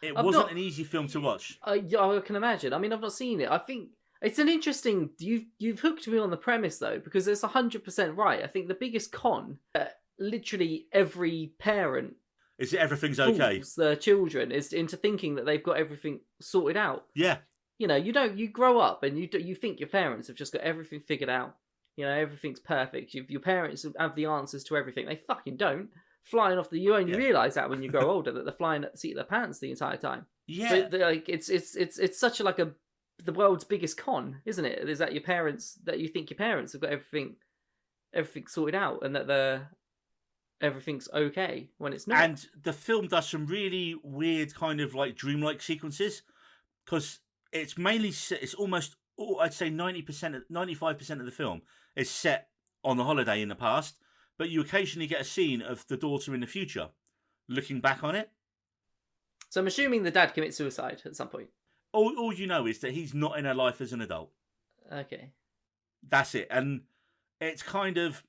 wasn't an easy film to watch. I can imagine. I mean, I've not seen it. I think it's an interesting... You've hooked me on the premise, though, because it's 100% right. I think the biggest con, literally every parent... Is that everything's okay? Fools their children is into thinking that they've got everything sorted out. Yeah. You know, you grow up and you think your parents have just got everything figured out. You know, everything's perfect. Your parents have the answers to everything. They fucking don't. Flying off you only realise that when you grow older, that they're flying at the seat of their pants the entire time. Yeah. But like it's such the world's biggest con, isn't it? Is that you think your parents have got everything sorted out and that everything's okay when it's not. And the film does some really weird kind of like dreamlike sequences, because it's almost, I'd say 95% of the film is set on the holiday in the past, but you occasionally get a scene of the daughter in the future looking back on it. So I'm assuming the dad commits suicide at some point. All you know is that he's not in her life as an adult. Okay. That's it. And it's kind of...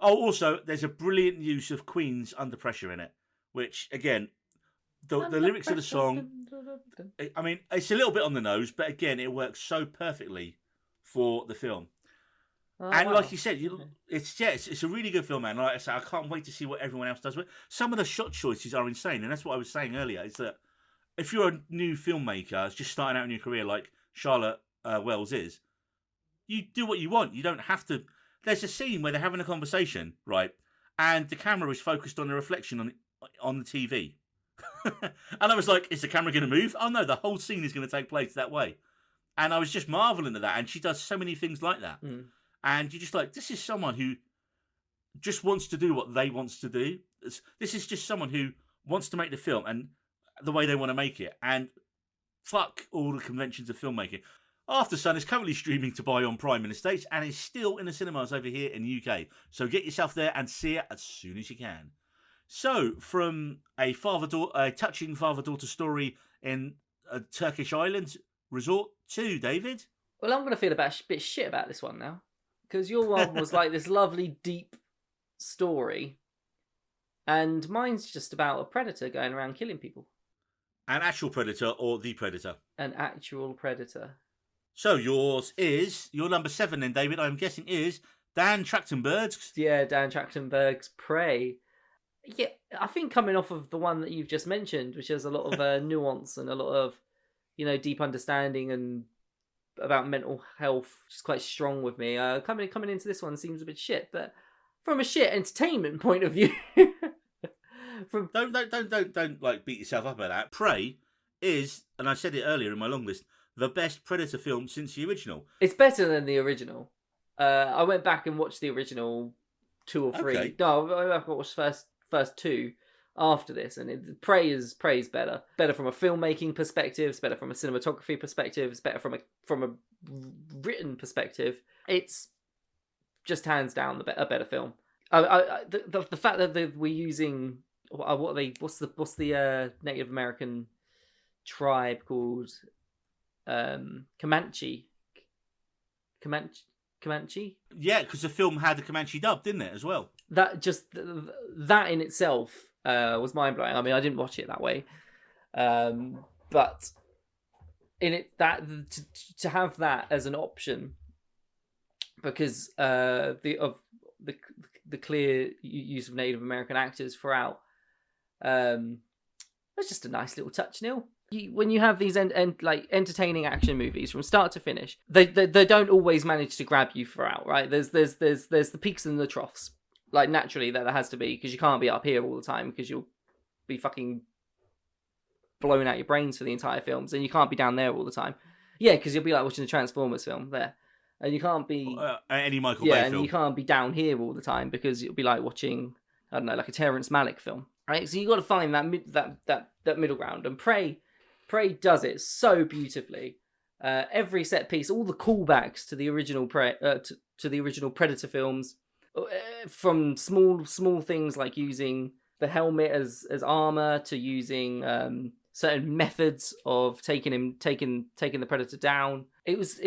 Oh, also, there's a brilliant use of Queen's Under Pressure in it, which, again, the lyrics of the song, I mean, it's a little bit on the nose, but again, it works so perfectly for the film. Oh, and wow. like you said, it's a really good film, man. Like I said, I can't wait to see what everyone else does with it. Some of the shot choices are insane, and that's what I was saying earlier, is that if you're a new filmmaker just starting out in your career like Charlotte Wells is, you do what you want. You don't have to... There's a scene where they're having a conversation, right? And the camera is focused on the reflection on the TV. And I was like, is the camera going to move? Oh no, the whole scene is going to take place that way. And I was just marveling at that. And she does so many things like that. Mm. And you're just like, this is someone who just wants to do what they wants to do. This is just someone who wants to make the film and the way they want to make it. And fuck all the conventions of filmmaking. Aftersun is currently streaming to buy on Prime in the States and is still in the cinemas over here in the UK. So get yourself there and see it as soon as you can. So, from a touching father-daughter story in a Turkish island resort to David. Well, I'm going to feel a bit shit about this one now. Because your one was like this lovely, deep story. And mine's just about a predator going around killing people. An actual predator or the predator? An actual predator. So your number 7 then, David, I'm guessing is Dan Trachtenberg's. Yeah, Dan Trachtenberg's Prey. Yeah, I think coming off of the one that you've just mentioned, which has a lot of nuance and a lot of, deep understanding and about mental health, which is quite strong with me. Coming into this one seems a bit shit, but from a shit entertainment point of view, don't like beat yourself up about that. Prey is, and I said it earlier in my long list, the best Predator film since the original. It's better than the original. I went back and watched the original 2 or 3. Okay. No, I watched first 2 after this, and Prey is better. Better from a filmmaking perspective. It's better from a cinematography perspective. It's better from a written perspective. It's just hands down a better film. The fact that we're using what's the Native American tribe called? Comanche. Yeah, because the film had a Comanche dub, didn't it, as well? That in itself was mind blowing. I mean, I didn't watch it that way, but in it to have that as an option, because the clear use of Native American actors throughout, that's just a nice little touch, Neil. When you have these entertaining action movies from start to finish, they don't always manage to grab you throughout, right? There's the peaks and the troughs, like naturally that there has to be, because you can't be up here all the time because you'll be fucking blown out your brains for the entire films, and you can't be down there all the time. Yeah, because you'll be like watching the Transformers film there, and you can't be any Michael Bay film. And you can't be down here all the time because you'll be like watching, I don't know, like a Terrence Malick film. Right, so you got to find that middle ground, and Prey does it so beautifully. Every set piece, all the callbacks to the original to the original Predator films, from small things like using the helmet as armor to using certain methods of taking the Predator down. It was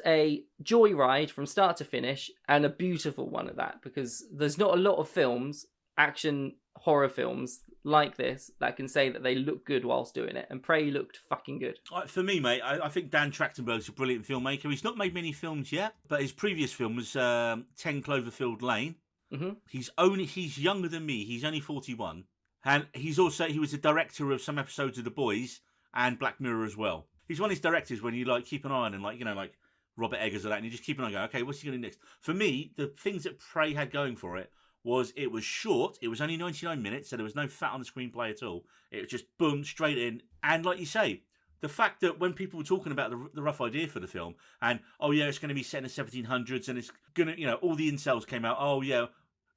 a joyride from start to finish, and a beautiful one at that, because there's not a lot of films, action horror films like this, that can say that they look good whilst doing it, and Prey looked fucking good. For me, mate, I think Dan Trachtenberg's a brilliant filmmaker. He's not made many films yet, but his previous film was 10 Cloverfield Lane. Mm-hmm. He's younger than me. He's only 41, and he was a director of some episodes of The Boys and Black Mirror as well. He's one of these directors when you like keep an eye on him, like Robert Eggers or that, and you just keep an eye going, okay, what's he going to do next? For me, the things that Prey had going for it was short. It was only 99 minutes, so there was no fat on the screenplay at all. It was just boom, straight in. And like you say, the fact that when people were talking about the rough idea for the film, and, oh yeah, it's going to be set in the 1700s, and it's going to, all the incels came out, oh yeah,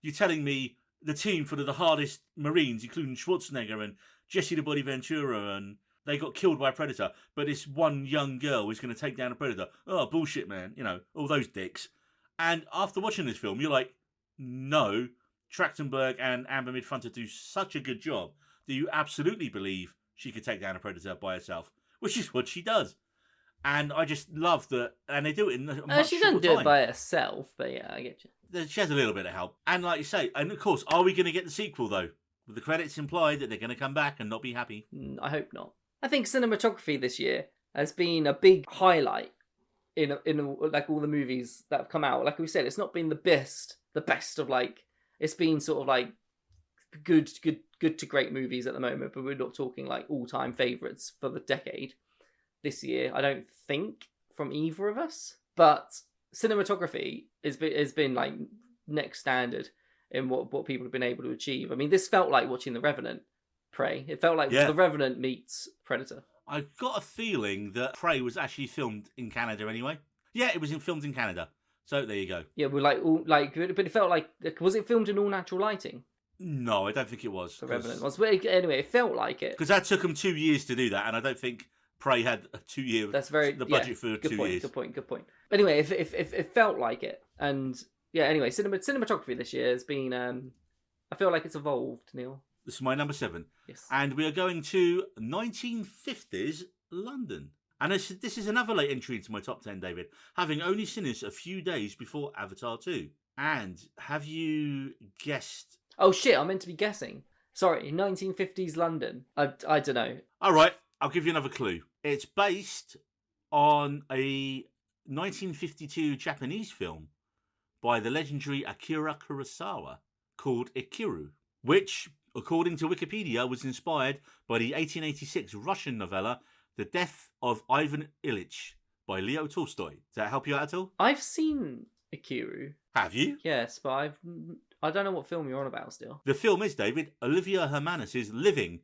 you're telling me the team for the hardest Marines, including Schwarzenegger and Jesse the Body Ventura, and they got killed by a Predator, but this one young girl is going to take down a Predator. Oh, bullshit, man. All those dicks. And after watching this film, you're like, no, Trachtenberg and Amber Midfunter do such a good job that you absolutely believe she could take down a Predator by herself, which is what she does. And I just love that, and they do it in a much she doesn't do it by herself, but yeah, I get you. She has a little bit of help. And like you say, and of course, are we going to get the sequel, though? With the credits implied that they're going to come back and not be happy? I hope not. I think cinematography this year has been a big highlight in like all the movies that have come out. Like we said, it's not been the best of like, it's been sort of like good to great movies at the moment, but we're not talking like all-time favourites for the decade this year, I don't think, from either of us. But cinematography has been like next standard in what people have been able to achieve. I mean, this felt like watching The Revenant, Prey. It felt like The Revenant meets Predator. I got a feeling that Prey was actually filmed in Canada anyway. Yeah, it was filmed in Canada. So there you go. Yeah, we're but it felt like, was it filmed in all natural lighting? No, I don't think it was. The Revenant was. But anyway, it felt like it. Because that took them 2 years to do that, and I don't think Prey had a 2 year. That's the budget for good 2 point, years. Good point. But anyway, if it felt like it, and yeah, anyway, cinematography this year has been. I feel like it's evolved, Neil. This is my number 7. Yes. And we are going to 1950s London. And this is another late entry into my top 10, David, having only seen this a few days before Avatar 2. And have you guessed? Oh shit, I'm meant to be guessing. Sorry, 1950s London. I don't know. All right, I'll give you another clue. It's based on a 1952 Japanese film by the legendary Akira Kurosawa called Ikiru, which, according to Wikipedia, was inspired by the 1886 Russian novella The Death of Ivan Ilyich by Leo Tolstoy. Does that help you out at all? I've seen Ikiru. Have you? Yes, but I don't know what film you're on about still. The film is, David, Olivia Hermanos' Living,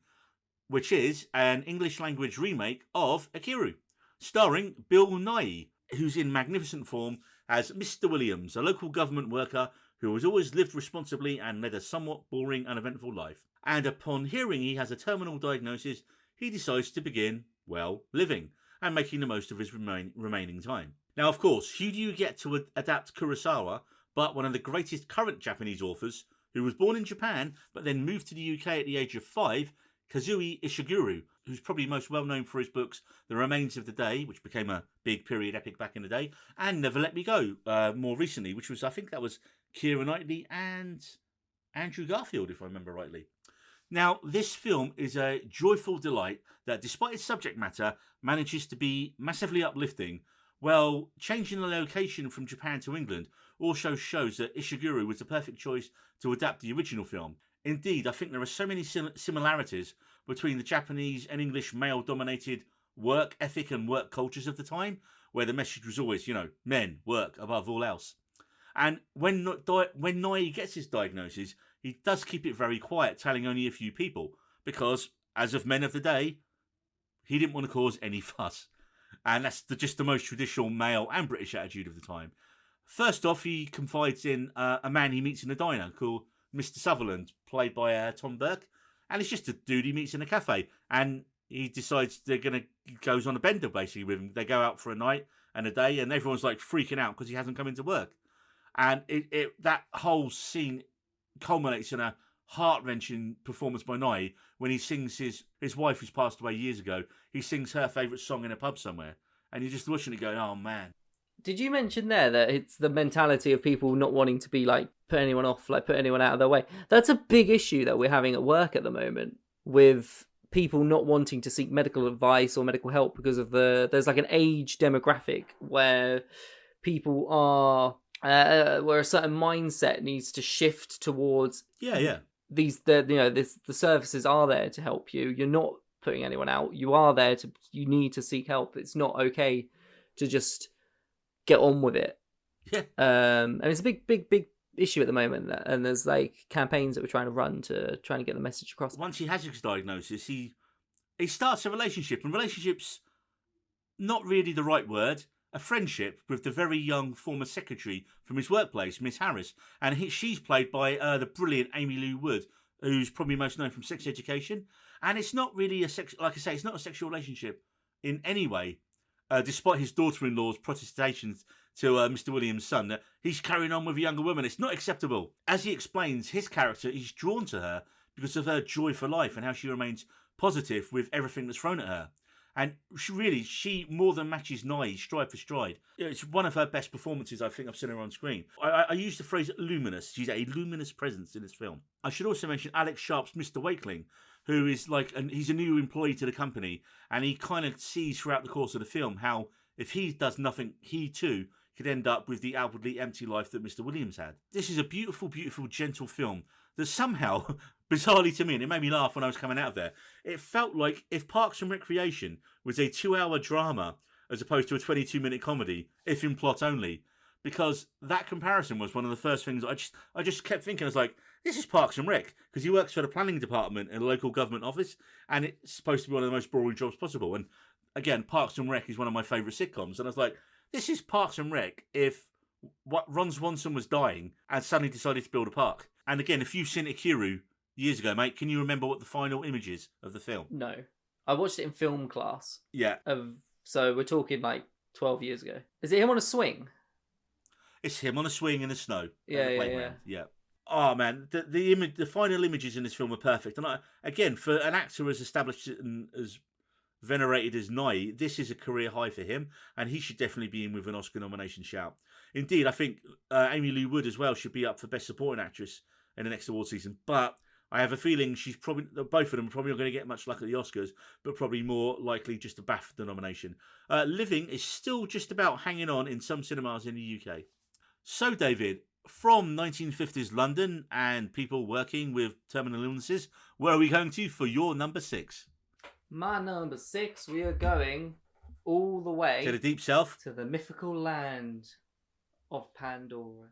which is an English language remake of Ikiru, starring Bill Nighy, who's in magnificent form as Mr. Williams, a local government worker who has always lived responsibly and led a somewhat boring, uneventful life. And upon hearing he has a terminal diagnosis, he decides to begin, well, living, and making the most of his remaining time. Now, of course, who do you get to adapt Kurosawa but one of the greatest current Japanese authors, who was born in Japan but then moved to the UK at the age of 5, Kazuo Ishiguro, who's probably most well known for his books The Remains of the Day, which became a big period epic back in the day, and Never Let Me Go, more recently, which was, I think that was Keira Knightley and Andrew Garfield, if I remember rightly. Now, this film is a joyful delight that, despite its subject matter, manages to be massively uplifting. Well, changing the location from Japan to England also shows that Ishiguro was the perfect choice to adapt the original film. Indeed, I think there are so many similarities between the Japanese and English male-dominated work ethic and work cultures of the time, where the message was always, men, work above all else. And when Nighy gets his diagnosis, he does keep it very quiet, telling only a few people, because, as of men of the day, he didn't want to cause any fuss. And that's just the most traditional male and British attitude of the time. First off, he confides in a man he meets in a diner called Mr. Sutherland, played by Tom Burke, and it's just a dude he meets in a cafe, and he decides goes on a bender basically with him. They go out for a night and a day, and everyone's like freaking out because he hasn't come into work, and that whole scene culminates in a heart-wrenching performance by Nye when he sings his wife, who's passed away years ago. He sings her favourite song in a pub somewhere, and you're just watching it going, oh man. Did you mention there that it's the mentality of people not wanting to be like put anyone off, like put anyone out of their way? That's a big issue that we're having at work at the moment, with people not wanting to seek medical advice or medical help because of there's like an age demographic where people are where a certain mindset needs to shift towards the services are there to help you. You're not putting anyone out. You are there you need to seek help. It's not okay to just get on with it. Yeah. And it's a big issue at the moment, and there's like campaigns that we're trying to run to trying to get the message across. Once he has his diagnosis, he starts a relationship, and relationship's not really the right word. A friendship with the very young former secretary from his workplace, Miss Harris, and she's played by the brilliant Amy Lou Wood, who's probably most known from Sex Education. And it's not really it's not a sexual relationship in any way, despite his daughter-in-law's protestations to Mr. Williams' son that he's carrying on with a younger woman. It's not acceptable. As he explains, his character is drawn to her because of her joy for life and how she remains positive with everything that's thrown at her. And she more than matches Nye stride for stride. It's one of her best performances I think I've seen her on screen. I use the phrase luminous. She's a luminous presence in this film. I should also mention Alex Sharp's Mr. Wakeling, who is he's a new employee to the company, and he kind of sees throughout the course of the film how if he does nothing, he too could end up with the outwardly empty life that Mr. Williams had. This is a beautiful, beautiful, gentle film that somehow, bizarrely to me, and it made me laugh when I was coming out of there, it felt like if Parks and Recreation was a 2-hour drama as opposed to a 22-minute comedy, if in plot only, because that comparison was one of the first things I just kept thinking. I was like, this is Parks and Rec, because he works for the planning department in a local government office, and it's supposed to be one of the most boring jobs possible. And again, Parks and Rec is one of my favourite sitcoms, and I was like, this is Parks and Rec if Ron Swanson was dying and suddenly decided to build a park. And again, if you've seen Ikiru years ago, mate, can you remember what the final image is of the film? No. I watched it in film class. Yeah. So we're talking like 12 years ago. Is it him on a swing? It's him on a swing in the snow. Yeah. Oh man, the final images in this film are perfect. And again, for an actor as established and as venerated as Nye, this is a career high for him, and he should definitely be in with an Oscar nomination shout. Indeed, I think Amy Lou Wood as well should be up for Best Supporting Actress in the next award season. But I have a feeling both of them are probably not going to get much luck at the Oscars, but probably more likely just to BAFTA nomination. Living is still just about hanging on in some cinemas in the UK. So, David, from 1950s London and people working with terminal illnesses, where are we going to for your number 6? My number 6, we are going all the way to the deep south, to the mythical land of Pandora.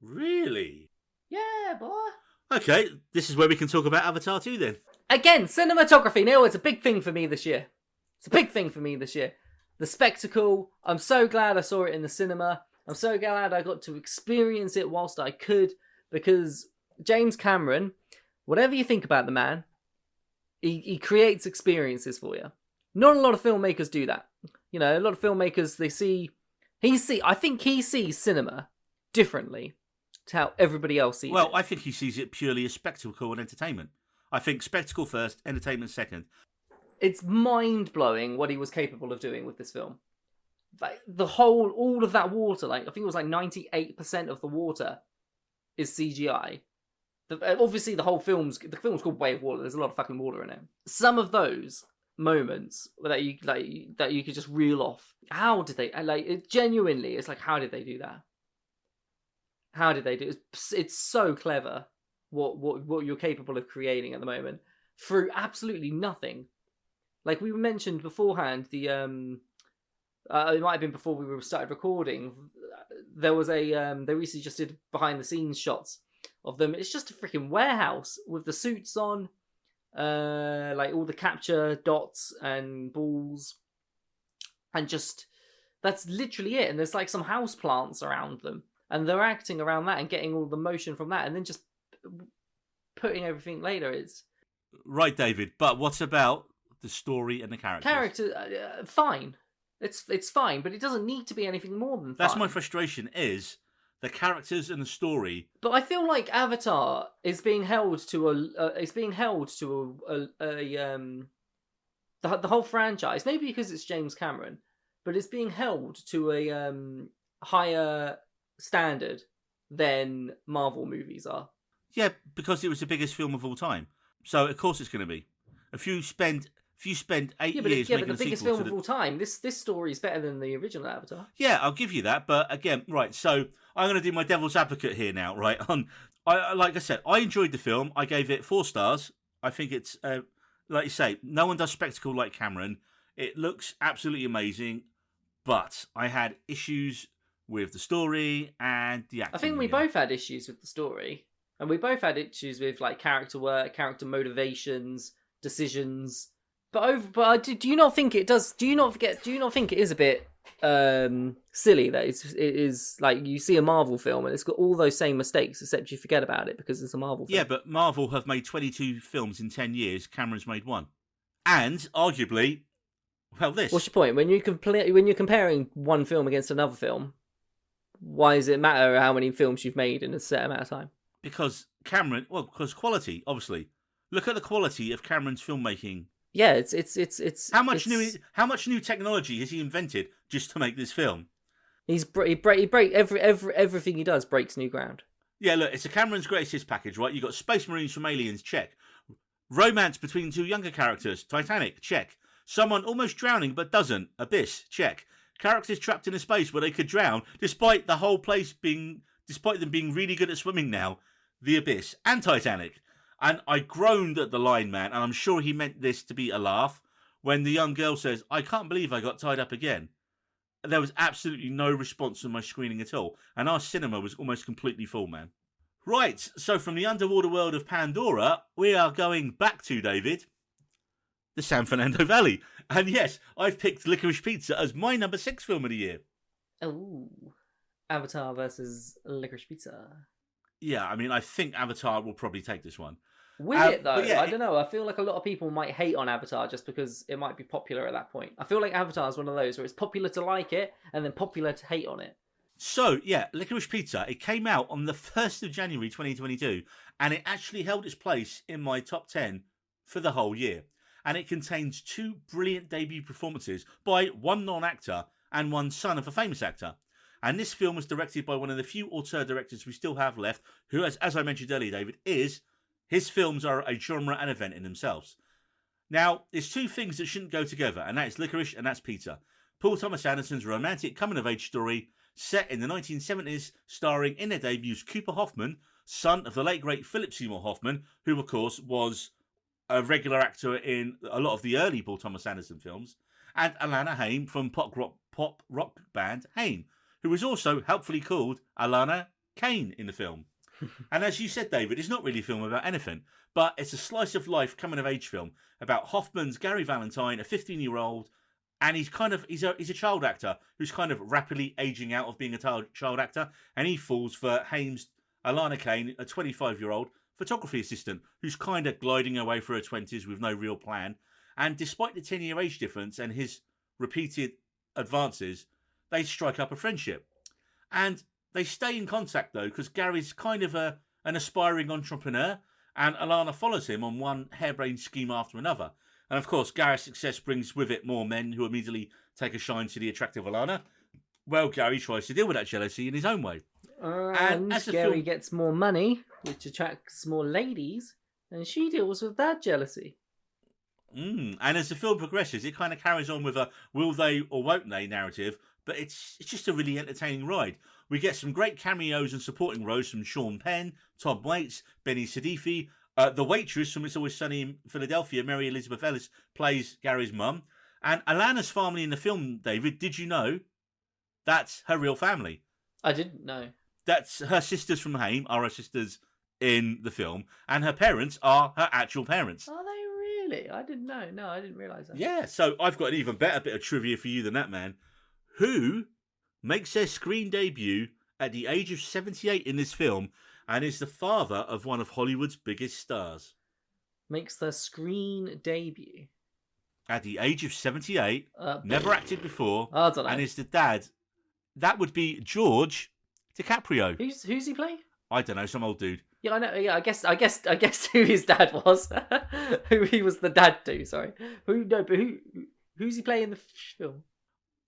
Really? Yeah, boy. Okay, this is where we can talk about Avatar 2 then. Again, cinematography. Neil, it's a big thing for me this year. The spectacle. I'm so glad I saw it in the cinema. I'm so glad I got to experience it whilst I could, because James Cameron, whatever you think about the man, he creates experiences for you. Not a lot of filmmakers do that. You know, a lot of filmmakers, I think he sees cinema differently to how everybody else sees it. Well, I think he sees it purely as spectacle and entertainment. I think spectacle first, entertainment second. It's mind-blowing what he was capable of doing with this film. Like, all of that water, like, I think it was like 98% of the water is CGI. Obviously, the film's called Way of Water. There's a lot of fucking water in it. Some of those moments that you could just reel off. How did they? Genuinely, it's like, how did they do that? How did they do it? It's so clever what you're capable of creating at the moment through absolutely nothing. Like we mentioned beforehand, it might have been before we started recording. There was they recently just did behind the scenes shots of them. It's just a freaking warehouse with the suits on, like all the capture dots and balls, and just that's literally it. And there's like some house plants around them, and they're acting around that and getting all the motion from that, and then just putting everything later. It's right, David. But what about the story and the characters? Fine. It's fine, but it doesn't need to be anything more than fine. That's my frustration. Is the characters and the story. But I feel like Avatar is being held to the whole franchise. Maybe because it's James Cameron, but it's being held to a higher standard than Marvel movies are. Yeah, because it was the biggest film of all time. So of course it's going to be. If you spend 8 years making but the a biggest sequel film of all time. This story is better than the original Avatar. Yeah, I'll give you that. But again, right. So I'm going to do my devil's advocate here now. Right. Like I said, I enjoyed the film. I gave it 4 stars. I think it's like you say, no one does spectacle like Cameron. It looks absolutely amazing, but I had issues with the story and the acting. I think we both had issues with the story, and we both had issues with like character work, character motivations, decisions. But do you not think it does? Do you not think it is a bit silly that it is like you see a Marvel film and it's got all those same mistakes, except you forget about it because it's a Marvel film. Yeah, but Marvel have made 22 films in 10 years. Cameron's made 1, and arguably, well, this. What's your point when you're comparing one film against another film? Why does it matter how many films you've made in a set amount of time? Because because quality, obviously. Look at the quality of Cameron's filmmaking. Yeah, it's how much new technology has he invented just to make this film? He everything he does breaks new ground. Yeah, look, it's a Cameron's greatest hits package, right? You got Space Marines from Aliens, check. Romance between 2 younger characters, Titanic, check. Someone almost drowning but doesn't, Abyss, check. Characters trapped in a space where they could drown, despite them being really good at swimming now, The Abyss and Titanic. And I groaned at the line man, and I'm sure he meant this to be a laugh, when the young girl says, "I can't believe I got tied up again." There was absolutely no response from my screening at all, and our cinema was almost completely full, man. Right, so from the underwater world of Pandora, we are going back to, David, the San Fernando Valley. And yes, I've picked Licorice Pizza as my number 6 film of the year. Oh, Avatar versus Licorice Pizza. Yeah, I mean, I think Avatar will probably take this one. Will it, though? Yeah, I don't know. I feel like a lot of people might hate on Avatar just because it might be popular at that point. I feel like Avatar is one of those where it's popular to like it and then popular to hate on it. So, yeah, Licorice Pizza, it came out on the 1st of January 2022, and it actually held its place in my top 10 for the whole year. And it contains 2 brilliant debut performances by one non-actor and one son of a famous actor. And this film was directed by one of the few auteur directors we still have left, who, as I mentioned earlier, David, his films are a genre and event in themselves. Now, there's 2 things that shouldn't go together, and that is licorice and that's pizza. Paul Thomas Anderson's romantic coming-of-age story set in the 1970s, starring in their debuts Cooper Hoffman, son of the late great Philip Seymour Hoffman, who, of course, was a regular actor in a lot of the early Paul Thomas Anderson films, and Alana Haim from pop rock band Haim, who was also helpfully called Alana Kane in the film. And as you said, David, it's not really a film about anything, but it's a slice-of-life coming-of-age film about Hoffman's Gary Valentine, a 15-year-old, and he's a child actor who's kind of rapidly aging out of being a child actor, and he falls for Haim's Alana Kane, a 25-year-old photography assistant who's kind of gliding away through her 20s with no real plan. And despite the 10-year age difference and his repeated advances, they strike up a friendship. And they stay in contact, though, because Gary's kind of an aspiring entrepreneur, and Alana follows him on one harebrained scheme after another. And, of course, Gary's success brings with it more men who immediately take a shine to the attractive Alana. Well, Gary tries to deal with that jealousy in his own way. And as Gary gets more money, which attracts more ladies, and she deals with that jealousy. And as the film progresses, it kind of carries on with a will they or won't they narrative, but it's just a really entertaining ride. We get some great cameos and supporting roles from Sean Penn, Tom Waits, Benny Sadifi. The waitress from It's Always Sunny in Philadelphia, Mary Elizabeth Ellis, plays Gary's mum. And Alana's family in the film, David, did you know that's her real family? I didn't know. That's her sisters from Haim are her sisters in the film, and her parents are her actual parents. Are they really? I didn't know. No, I didn't realise that. Yeah, so I've got an even better bit of trivia for you than that, man. Who makes their screen debut at the age of 78 in this film and is the father of one of Hollywood's biggest stars. Makes their screen debut. At the age of 78, never acted before, I don't know. and is the dad. That would be George DiCaprio. Who's he playing? I don't know, some old dude. Yeah, I know. Yeah, I guess who his dad was, who he was the dad to. Sorry, who's he playing in the film?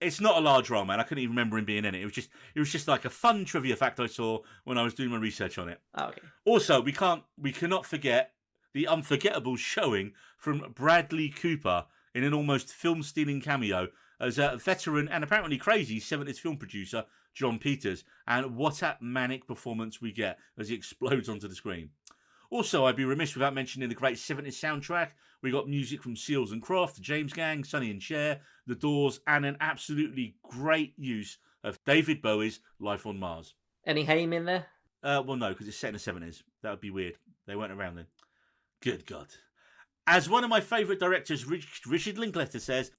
It's not a large role, man. I couldn't even remember him being in it. It was just like a fun trivia fact I saw when I was doing my research on it. Oh, okay. Also, we cannot forget the unforgettable showing from Bradley Cooper in an almost film-stealing cameo as a veteran and apparently crazy 70s film producer, John Peters. And what a manic performance we get as he explodes onto the screen. Also, I'd be remiss without mentioning the great 70s soundtrack. We got music from Seals and Croft, James Gang, Sonny and Cher, The Doors, and an absolutely great use of David Bowie's Life on Mars. Any Haim in there? Well, no, because it's set in the 70s. That would be weird. They weren't around then. Good God. As one of my favourite directors, Richard Linklater, says,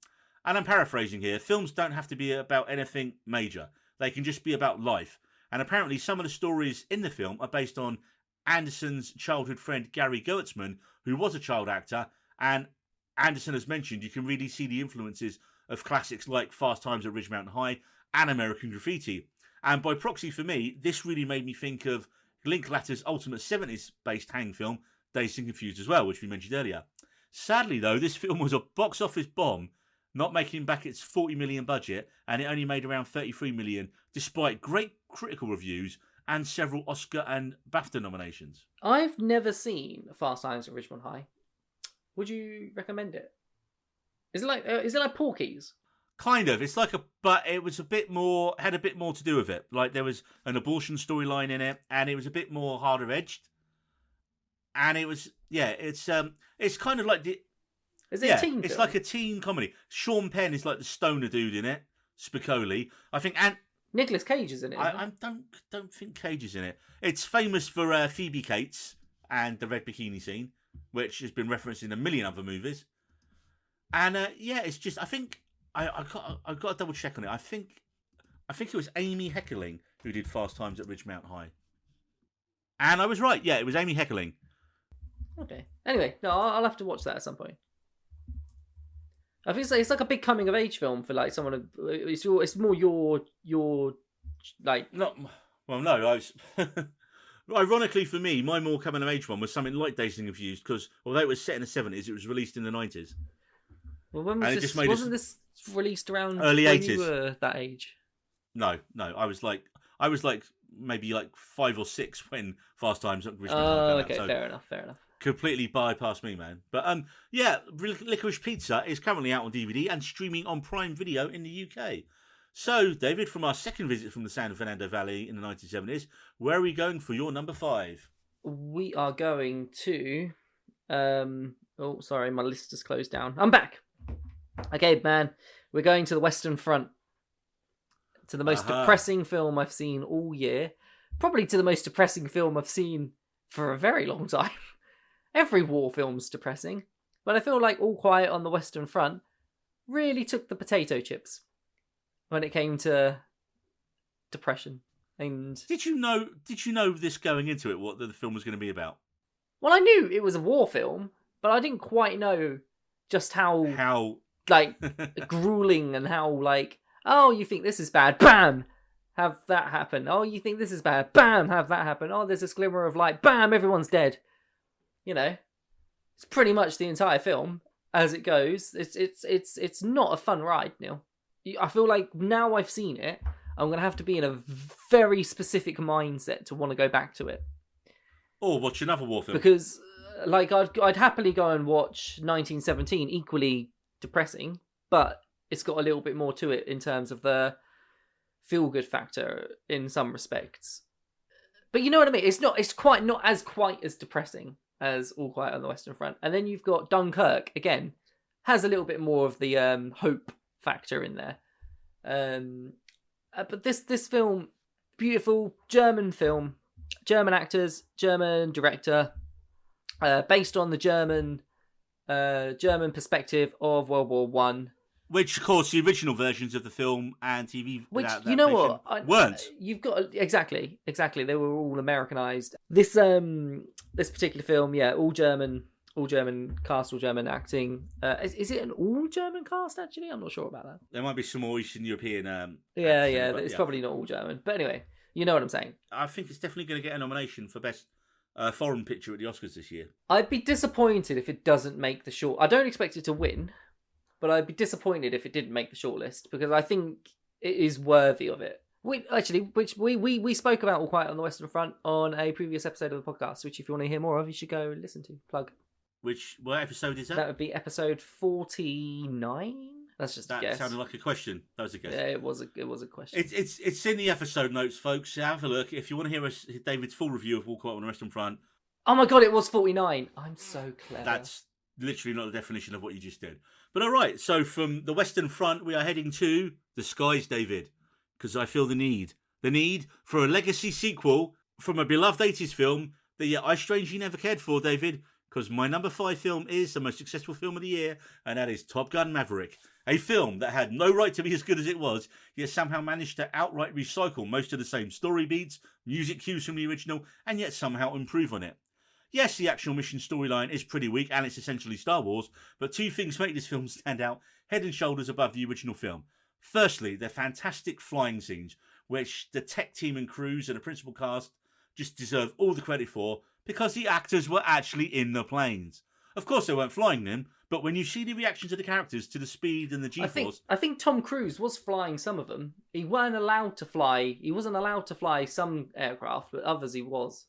and I'm paraphrasing here, films don't have to be about anything major. They can just be about life. And apparently some of the stories in the film are based on Anderson's childhood friend Gary Goetzman, who was a child actor. And Anderson has mentioned you can really see the influences of classics like Fast Times at Ridge Mountain High and American Graffiti. And by proxy for me, this really made me think of Linklater's ultimate 70s-based hang film, Dazed and Confused as well, which we mentioned earlier. Sadly, though, this film was a box office bomb, not making back its $40 million budget, and it only made around $33 million, despite great critical reviews and several Oscar and BAFTA nominations. I've never seen Fast Times at Ridgemont High. Would you recommend it? Is it like Porky's? Kind of. It's like but it was a bit more, had a bit more to do with it. Like there was an abortion storyline in it, and it was a bit more harder edged. And it was, it's kind of like Is it a teen film? It's like a teen comedy. Sean Penn is like the stoner dude in it. Spicoli, I think, and Nicolas Cage is in it. I don't think Cage is in it. It's famous for Phoebe Cates and the red bikini scene, which has been referenced in a million other movies. And it's just, I think I've got to double check on it. I think it was Amy Heckerling who did Fast Times at Ridgemount High, and I was right. Yeah, it was Amy Heckerling. Okay. Anyway, no, I'll have to watch that at some point. I think it's like a big coming of age film for like someone. It's more your like. Not well, no. I was. Ironically for me, my more coming of age one was something like Dazed and Confused, because although it was set in the 70s, it was released in the 90s. Well, when was this? Wasn't this released around early when 80s? You were that age? No. I was like maybe like 5 or 6 when Fast Times at Ridgemount High Oh, came okay, out. So fair enough. completely bypassed me, man. But Licorice Pizza is currently out on DVD and streaming on Prime Video in the UK. So, David, from our second visit from the San Fernando Valley in the 1970s, where are we going for your number 5? We are going to. Oh, sorry, my list has closed down. I'm back. Okay, man, we're going to the Western Front. To the most depressing film I've seen all year. Probably to the most depressing film I've seen for a very long time. Every war film's depressing. But I feel like All Quiet on the Western Front really took the potato chips when it came to depression. And Did you know this going into it, what the film was going to be about? well, I knew it was a war film, but I didn't quite know just how like grueling and how like, oh, you think this is bad, bam, have that happen. Oh, you think this is bad, bam, have that happen. Oh, there's this glimmer of light, bam, everyone's dead. You know, it's pretty much the entire film as it goes. It's not a fun ride, Neil. I feel like now I've seen it, I'm gonna have to be in a very specific mindset to want to go back to it. Or watch another war film. Because, like, I'd happily go and watch 1917, equally depressing, but it's got a little bit more to it in terms of the feel-good factor in some respects. But you know what I mean? It's not quite as depressing as All Quiet on the Western Front. And then you've got Dunkirk, again, has a little bit more of the hope factor in there. But this film, beautiful German film, German actors, German director, based on the German perspective of World War One. Which, of course, the original versions of the film and TV, which you know what, weren't. You've got exactly. They were all Americanized. This particular film, all German cast, all German acting. Is it an all German cast? Actually, I'm not sure about that. There might be some more Eastern European. It's probably not all German. But anyway, you know what I'm saying. I think it's definitely going to get a nomination for best foreign picture at the Oscars this year. I'd be disappointed if it doesn't make the short. I don't expect it to win, but I'd be disappointed if it didn't make the shortlist because I think it is worthy of it. Which we spoke about All Quiet on the Western Front on a previous episode of the podcast, which if you want to hear more of, you should go listen to. Plug. What episode is that? That would be episode 49. That's just a guess. That sounded like a question. That was a guess. Yeah, it was a question. It's in the episode notes, folks. Have a look if you want to hear David's full review of All Quiet on the Western Front. Oh my god, it was 49. I'm so clever. That's literally not the definition of what you just did. But all right, so from the Western Front, we are heading to the skies, David, because I feel the need for a legacy sequel from a beloved 80s film that yet I strangely never cared for, David. Because my number 5 film is the most successful film of the year, and that is Top Gun Maverick. A film that had no right to be as good as it was, yet somehow managed to outright recycle most of the same story beats, music cues from the original, and yet somehow improve on it. Yes, the actual mission storyline is pretty weak, and it's essentially Star Wars, but two things make this film stand out head and shoulders above the original film. Firstly, their fantastic flying scenes, which the tech team and crews and the principal cast just deserve all the credit for, because the actors were actually in the planes. Of course they weren't flying them, but when you see the reactions of the characters to the speed and the G-force... I think Tom Cruise was flying some of them. He wasn't allowed to fly some aircraft, but others he was.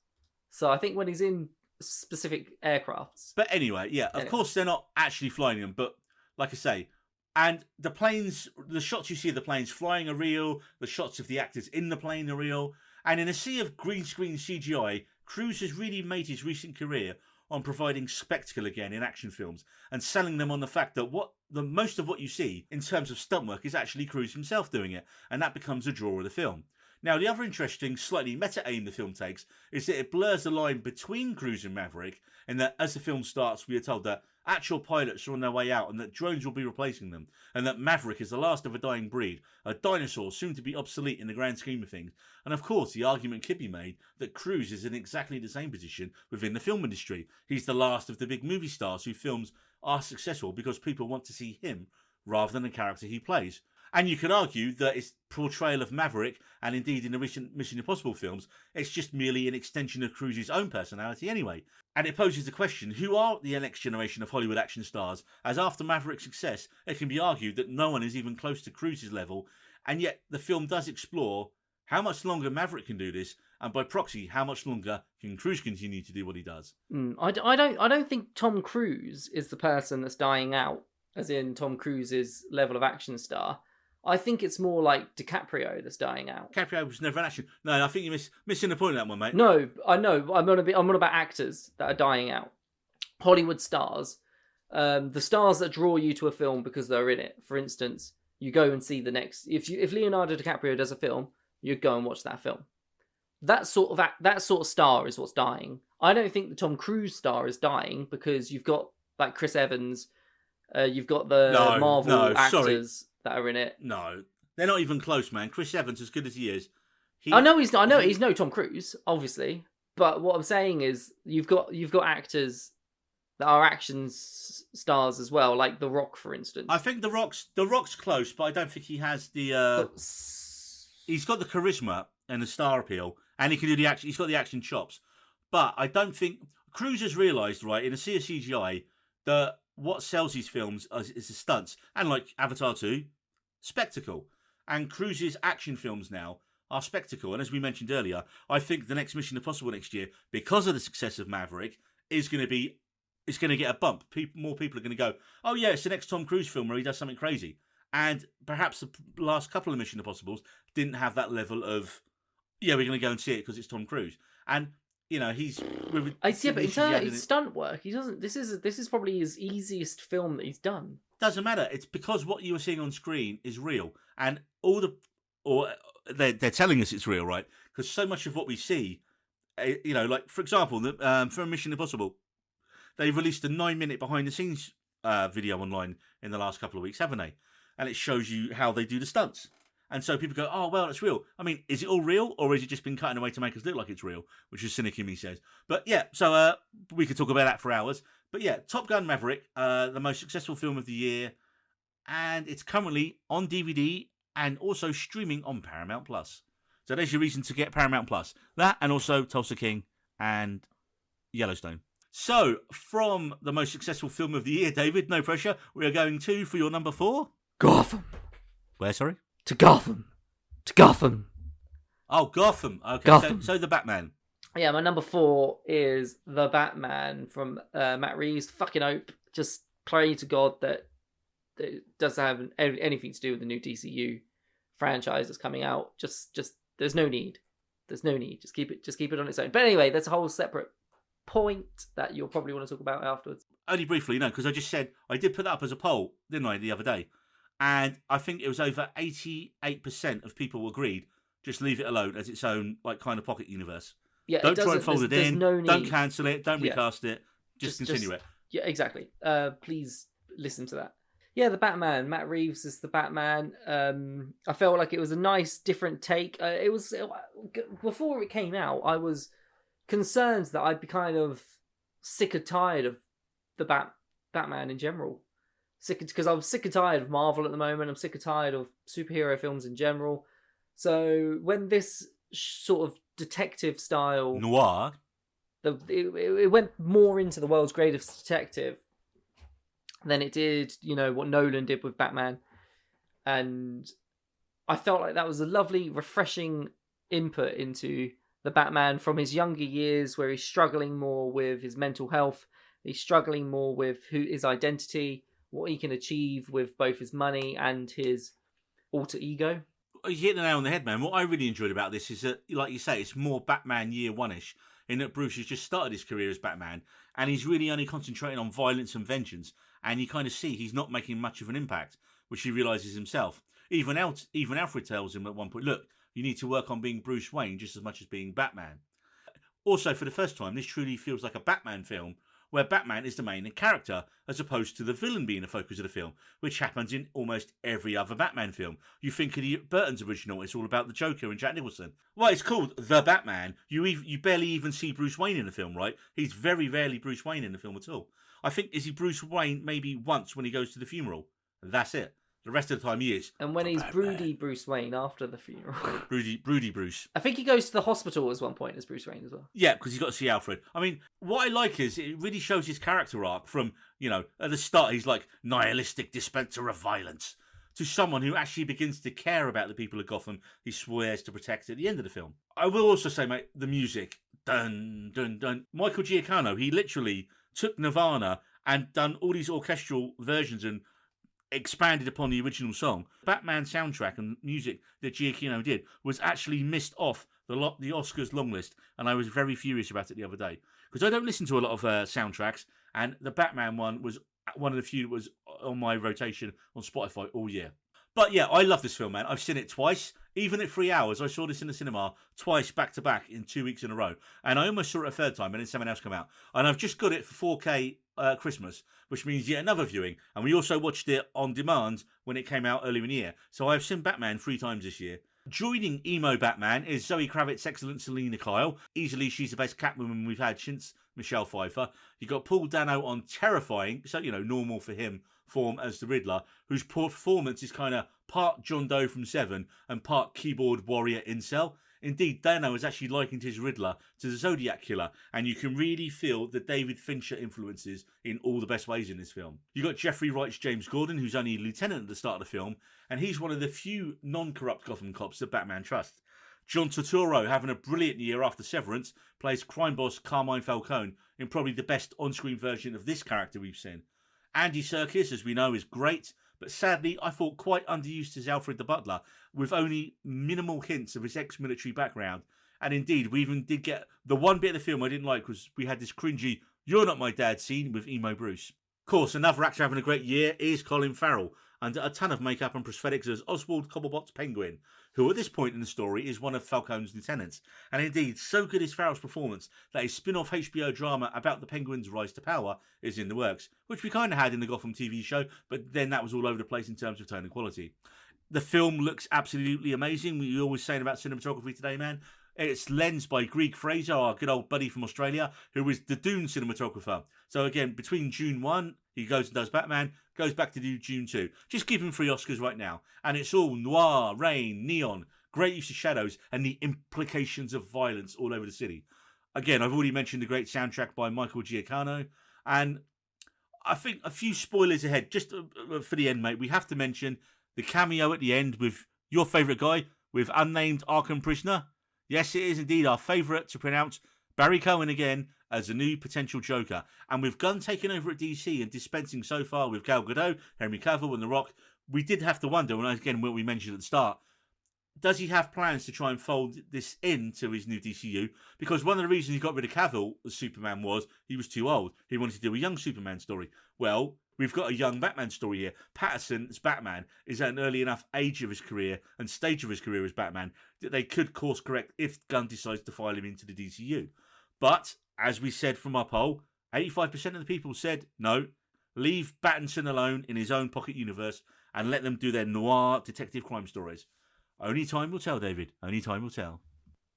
So I think when he's in specific aircrafts... But anyway, of course they're not actually flying them, but like I say... And the planes, the shots you see of the planes flying are real, the shots of the actors in the plane are real, and in a sea of green screen CGI... Cruise has really made his recent career on providing spectacle again in action films and selling them on the fact that most of what you see in terms of stunt work is actually Cruise himself doing it, and that becomes a draw of the film. Now, the other interesting, slightly meta aim the film takes is that it blurs the line between Cruise and Maverick, in that as the film starts, we are told that actual pilots are on their way out and that drones will be replacing them, and that Maverick is the last of a dying breed, a dinosaur soon to be obsolete in the grand scheme of things. And of course, the argument could be made that Cruise is in exactly the same position within the film industry. He's the last of the big movie stars whose films are successful because people want to see him rather than the character he plays. And you could argue that its portrayal of Maverick, and indeed in the recent Mission Impossible films, it's just merely an extension of Cruise's own personality anyway. And it poses the question, who are the next generation of Hollywood action stars? As after Maverick's success, it can be argued that no one is even close to Cruise's level, and yet the film does explore how much longer Maverick can do this, and by proxy, how much longer can Cruise continue to do what he does. I don't think Tom Cruise is the person that's dying out, as in Tom Cruise's level of action star. I think it's more like DiCaprio that's dying out. DiCaprio was never an action. No, I think you're missing the point of that one, mate. No, I know. I'm on about actors that are dying out. Hollywood stars. The stars that draw you to a film because they're in it. For instance, you go and see the next... If Leonardo DiCaprio does a film, you go and watch that film. That sort of star is what's dying. I don't think the Tom Cruise star is dying because you've got like Chris Evans, you've got the Marvel actors that are in it. No, they're not even close, man. Chris Evans, as good as he is, I know he's no Tom Cruise, obviously. But what I'm saying is, you've got actors that are action stars as well, like The Rock, for instance. I think The Rock's close, but I don't think he has the. He's got the charisma and the star appeal, and he can do the action. He's got the action chops, but I don't think Cruise has realised, right, in a sea of CGI, that what sells these films is the stunts, and like Avatar 2, spectacle. And Cruise's action films now are spectacle. And as we mentioned earlier, I think the next Mission Impossible next year, because of the success of Maverick, is going to get a bump. More people are going to go, oh yeah, it's the next Tom Cruise film where he does something crazy. And perhaps the last couple of Mission Impossibles didn't have that level of, yeah, we're going to go and see it because it's Tom Cruise. And you know, he's... but in terms of stunt work, he doesn't... This is probably his easiest film that he's done. Doesn't matter. It's because what you are seeing on screen is real. And they're telling us it's real, right? Because so much of what we see, you know, like, for example, for Mission Impossible, they've released a 9-minute behind-the-scenes video online in the last couple of weeks, haven't they? and it shows you how they do the stunts. And so people go, oh, well, it's real. I mean, is it all real, or has it just been cut in a way to make us look like it's real? Which is cynic in me says. But yeah, so we could talk about that for hours. But yeah, Top Gun Maverick, the most successful film of the year, and it's currently on DVD and also streaming on Paramount Plus. So there's your reason to get Paramount Plus. That, and also Tulsa King and Yellowstone. So, from the most successful film of the year, David, no pressure, we are going to, for your number 4... Gotham. Where, sorry? To Gotham. To Gotham. Oh, Gotham. Okay, Gotham. So the Batman. Yeah, my number 4 is The Batman from Matt Reeves. Fucking hope. Just pray to God that it doesn't have anything to do with the new DCU franchise that's coming out. Just there's no need. There's no need. Just keep it on its own. But anyway, that's a whole separate point that you'll probably want to talk about afterwards. Only briefly, no, because I just said, I did put that up as a poll, didn't I, the other day? And I think it was over 88% of people agreed, just leave it alone as its own, like, kind of pocket universe. Yeah, don't try and fold it in. No need. Don't cancel it. Don't recast it. Just continue it. Yeah, exactly. Please listen to that. Yeah, the Batman. Matt Reeves is the Batman. I felt like it was a nice, different take. It was before it came out, I was concerned that I'd be kind of sick or tired of the Batman in general. Because I'm sick and tired of Marvel at the moment. I'm sick and tired of superhero films in general. So when this sort of detective style noir, it went more into the world's greatest detective than it did, what Nolan did with Batman. And I felt like that was a lovely, refreshing input into the Batman from his younger years, where he's struggling more with his mental health. He's struggling more with his identity, what he can achieve with both his money and his alter ego. You hit the nail on the head, man. What I really enjoyed about this is that, like you say, it's more Batman year one-ish, in that Bruce has just started his career as Batman, and he's really only concentrating on violence and vengeance, and you kind of see he's not making much of an impact, which he realises himself. Even Alfred tells him at one point, look, you need to work on being Bruce Wayne just as much as being Batman. Also, for the first time, this truly feels like a Batman film, where Batman is the main character, as opposed to the villain being the focus of the film, which happens in almost every other Batman film. You think of Burton's original, it's all about the Joker and Jack Nicholson. Well, it's called The Batman. You barely even see Bruce Wayne in the film, right? He's very rarely Bruce Wayne in the film at all. I think, is he Bruce Wayne maybe once when he goes to the funeral? That's it. The rest of the time he is. And when he's broody Bruce Wayne after the funeral. broody Bruce. I think he goes to the hospital at one point as Bruce Wayne as well. Yeah, because he's got to see Alfred. I mean, what I like is it really shows his character arc from, at the start he's like nihilistic dispenser of violence, to someone who actually begins to care about the people of Gotham he swears to protect at the end of the film. I will also say, mate, the music. Dun, dun, dun. Michael Giacchino, he literally took Nirvana and done all these orchestral versions and expanded upon the original song. Batman soundtrack and music that Giacchino did was actually missed off the Oscars long list, and I was very furious about it the other day, because I don't listen to a lot of soundtracks, and the Batman one was one of the few that was on my rotation on Spotify all year. But yeah, I love this film, man. I've seen it twice. Even at 3 hours, I saw this in the cinema twice back to back in 2 weeks in a row. And I almost saw it a third time, and then something else came out. And I've just got it for 4K Christmas, which means yet another viewing. And we also watched it on demand when it came out earlier in the year. So I've seen Batman 3 times this year. Joining emo Batman is Zoe Kravitz's excellent Selina Kyle. Easily, she's the best Catwoman we've had since Michelle Pfeiffer. You got Paul Dano on terrifying, so normal for him, form as the Riddler, whose performance is kind of part John Doe from Seven and part keyboard warrior incel. Indeed, Dano has actually likened his Riddler to the Zodiac Killer, and you can really feel the David Fincher influences in all the best ways in this film. You got Jeffrey Wright's James Gordon, who's only a lieutenant at the start of the film, and he's one of the few non-corrupt Gotham cops that Batman trusts. John Turturro, having a brilliant year after Severance, plays crime boss Carmine Falcone in probably the best on-screen version of this character we've seen. Andy Serkis, as we know, is great, but sadly I thought quite underused as Alfred the Butler, with only minimal hints of his ex-military background. And indeed, we even did get the one bit of the film I didn't like, was we had this cringy "You're not my dad" scene with emo Bruce. Of course, another actor having a great year is Colin Farrell, under a ton of makeup and prosthetics as Oswald Cobblepot's Penguin, who at this point in the story is one of Falcone's lieutenants. And indeed, so good is Farrell's performance that a spin-off HBO drama about the Penguin's rise to power is in the works, which we kind of had in the Gotham TV show, but then that was all over the place in terms of tone and quality. The film looks absolutely amazing. We're always saying about cinematography today, man. It's lensed by Greg Fraser, our good old buddy from Australia, who is the Dune cinematographer. So again, between June 1, he goes and does Batman, goes back to do June 2. Just give him 3 Oscars right now. And it's all noir, rain, neon, great use of shadows, and the implications of violence all over the city. Again, I've already mentioned the great soundtrack by Michael Giacchino. And I think a few spoilers ahead, just for the end, mate. We have to mention the cameo at the end with your favourite guy, with unnamed Arkham prisoner. Yes, it is indeed our favourite to pronounce, Barry Cohen again, as a new potential Joker. And with Gunn taking over at DC and dispensing so far with Gal Gadot, Henry Cavill and The Rock, we did have to wonder, and again what we mentioned at the start, does he have plans to try and fold this into his new DCU? Because one of the reasons he got rid of Cavill as Superman was he was too old. He wanted to do a young Superman story. Well, we've got a young Batman story here. Pattinson's Batman is at an early enough age of his career and stage of his career as Batman that they could course correct if Gunn decides to file him into the DCU. But, as we said from our poll, 85% of the people said no, leave Pattinson alone in his own pocket universe and let them do their noir detective crime stories. Only time will tell, David. Only time will tell.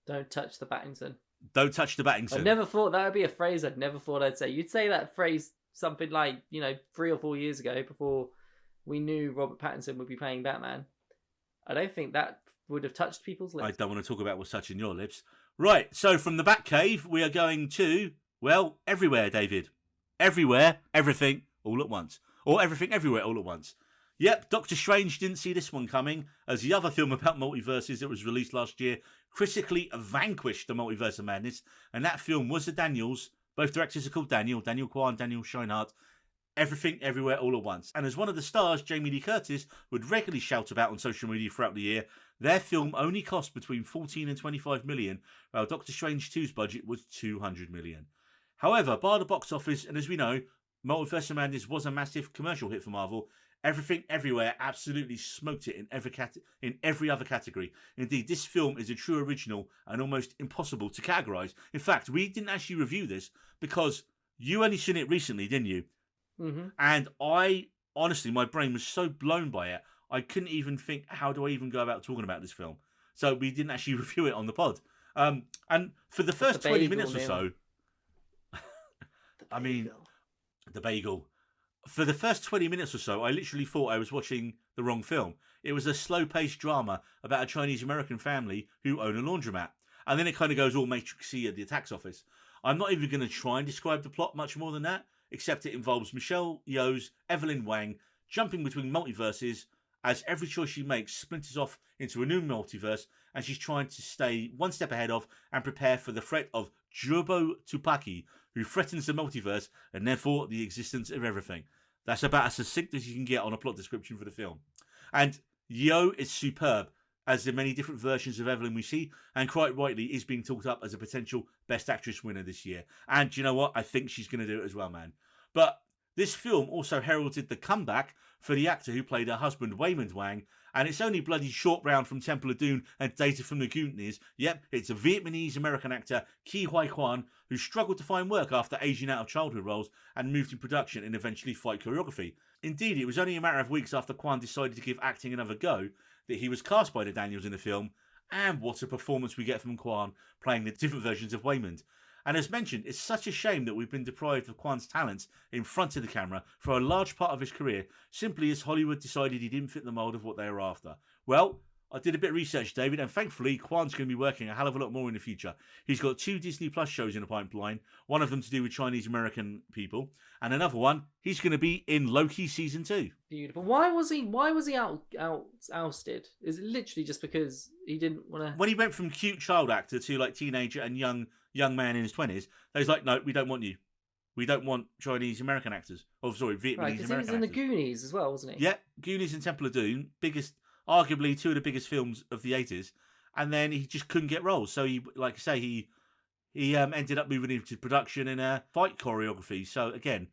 Don't touch the Pattinson. Don't touch the Pattinson. I never thought that would be a phrase I'd never thought I'd say. You'd say that phrase something like, 3 or 4 years ago before we knew Robert Pattinson would be playing Batman. I don't think that would have touched people's lips. I don't want to talk about what's touching your lips. Right, so from the Batcave, we are going to, well, everywhere, David. Everywhere, everything, all at once. Or everything, everywhere, all at once. Yep, Doctor Strange didn't see this one coming, as the other film about multiverses that was released last year critically vanquished the Multiverse of Madness, and that film was the Daniels. Both directors are called Daniel Kwan, Daniel Scheinert. Everything, everywhere, all at once. And as one of the stars, Jamie Lee Curtis, would regularly shout about on social media throughout the year, their film only cost between 14 and 25 million, while Doctor Strange 2's budget was 200 million. However, bar the box office, and as we know, Multiverse of Madness was a massive commercial hit for Marvel. Everything, Everywhere absolutely smoked it in every other category. Indeed, this film is a true original and almost impossible to categorise. In fact, we didn't actually review this because you only seen it recently, didn't you? Mm-hmm. And honestly, my brain was so blown by it, I couldn't even think, how do I even go about talking about this film? So we didn't actually review it on the pod. And for the first 20 minutes or so, I mean, the bagel. For the first 20 minutes or so, I literally thought I was watching the wrong film. It was a slow-paced drama about a Chinese-American family who own a laundromat. And then it kind of goes all Matrix-y at the tax office. I'm not even going to try and describe the plot much more than that, except it involves Michelle Yeoh's Evelyn Wang jumping between multiverses as every choice she makes splinters off into a new multiverse, and she's trying to stay one step ahead of and prepare for the threat of Jurbo Tupaki, who threatens the multiverse and therefore the existence of everything. That's about as succinct as you can get on a plot description for the film. And Yeoh is superb as the many different versions of Evelyn we see, and quite rightly is being talked up as a potential Best Actress winner this year. And you know what? I think she's going to do it as well, man. But this film also heralded the comeback for the actor who played her husband, Waymond Wang, and it's only bloody Short Brown from Temple of Doom and Data from the Goonies. Yep, it's a Vietnamese-American actor, Ke Huy Quan, who struggled to find work after aging out of childhood roles and moved in production and eventually fight choreography. Indeed, it was only a matter of weeks after Quan decided to give acting another go that he was cast by the Daniels in the film, and what a performance we get from Quan playing the different versions of Waymond. And as mentioned, it's such a shame that we've been deprived of Quan's talents in front of the camera for a large part of his career, simply as Hollywood decided he didn't fit the mould of what they were after. Well, I did a bit of research, David, and thankfully Quan's going to be working a hell of a lot more in the future. He's got 2 Disney Plus shows in the pipeline, one of them to do with Chinese-American people, and another one, he's going to be in Loki Season 2. Beautiful. Why was he ousted? Is it literally just because he didn't want to... When he went from cute child actor to like teenager and young man in his 20s, they was like, no, we don't want you. We don't want Chinese-American actors. Oh, sorry, Vietnamese-American actors. Right, because he was in the Goonies as well, wasn't he? Yeah, Goonies and Temple of Doom, arguably 2 of the biggest films of the 80s, and then he just couldn't get roles. So he, like I say, he ended up moving into production and fight choreography. So again,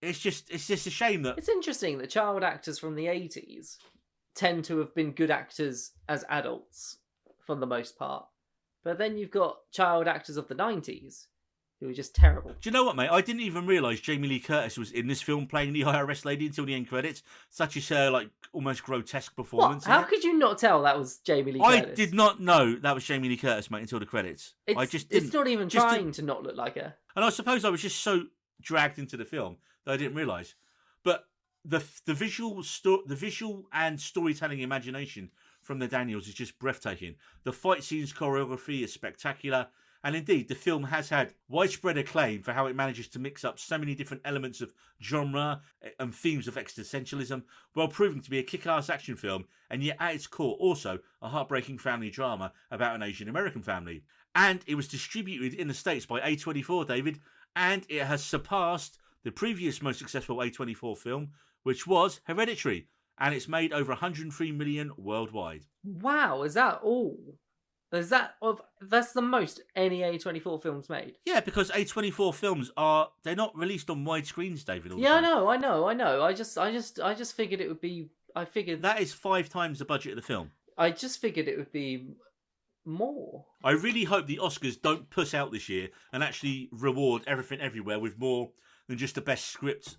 it's just a shame that it's interesting that child actors from the 80s tend to have been good actors as adults for the most part. But then you've got child actors of the 90s who were just terrible. Do you know what, mate? I didn't even realise Jamie Lee Curtis was in this film playing the IRS lady until the end credits. Such is her, like, almost grotesque performance. What? How could you not tell that was Jamie Lee Curtis? I did not know that was Jamie Lee Curtis, mate, until the credits. I just didn't. It's not even trying to not look like her. And I suppose I was just so dragged into the film that I didn't realise. But the visual and storytelling imagination from the Daniels is just breathtaking. The fight scenes choreography is spectacular. And indeed, the film has had widespread acclaim for how it manages to mix up so many different elements of genre and themes of existentialism, while proving to be a kick-ass action film, and yet at its core also a heartbreaking family drama about an Asian American family. And it was distributed in the States by A24, David, and it has surpassed the previous most successful A24 film, which was Hereditary, and it's made over 103 million worldwide. Wow, is that all? That's the most any A24 film's made? Yeah, because A24 films they're not released on wide screens, David. Yeah, I know. I just figured it would be. I figured that is 5 times the budget of the film. I just figured it would be more. I really hope the Oscars don't puss out this year and actually reward Everything Everywhere with more than just the best script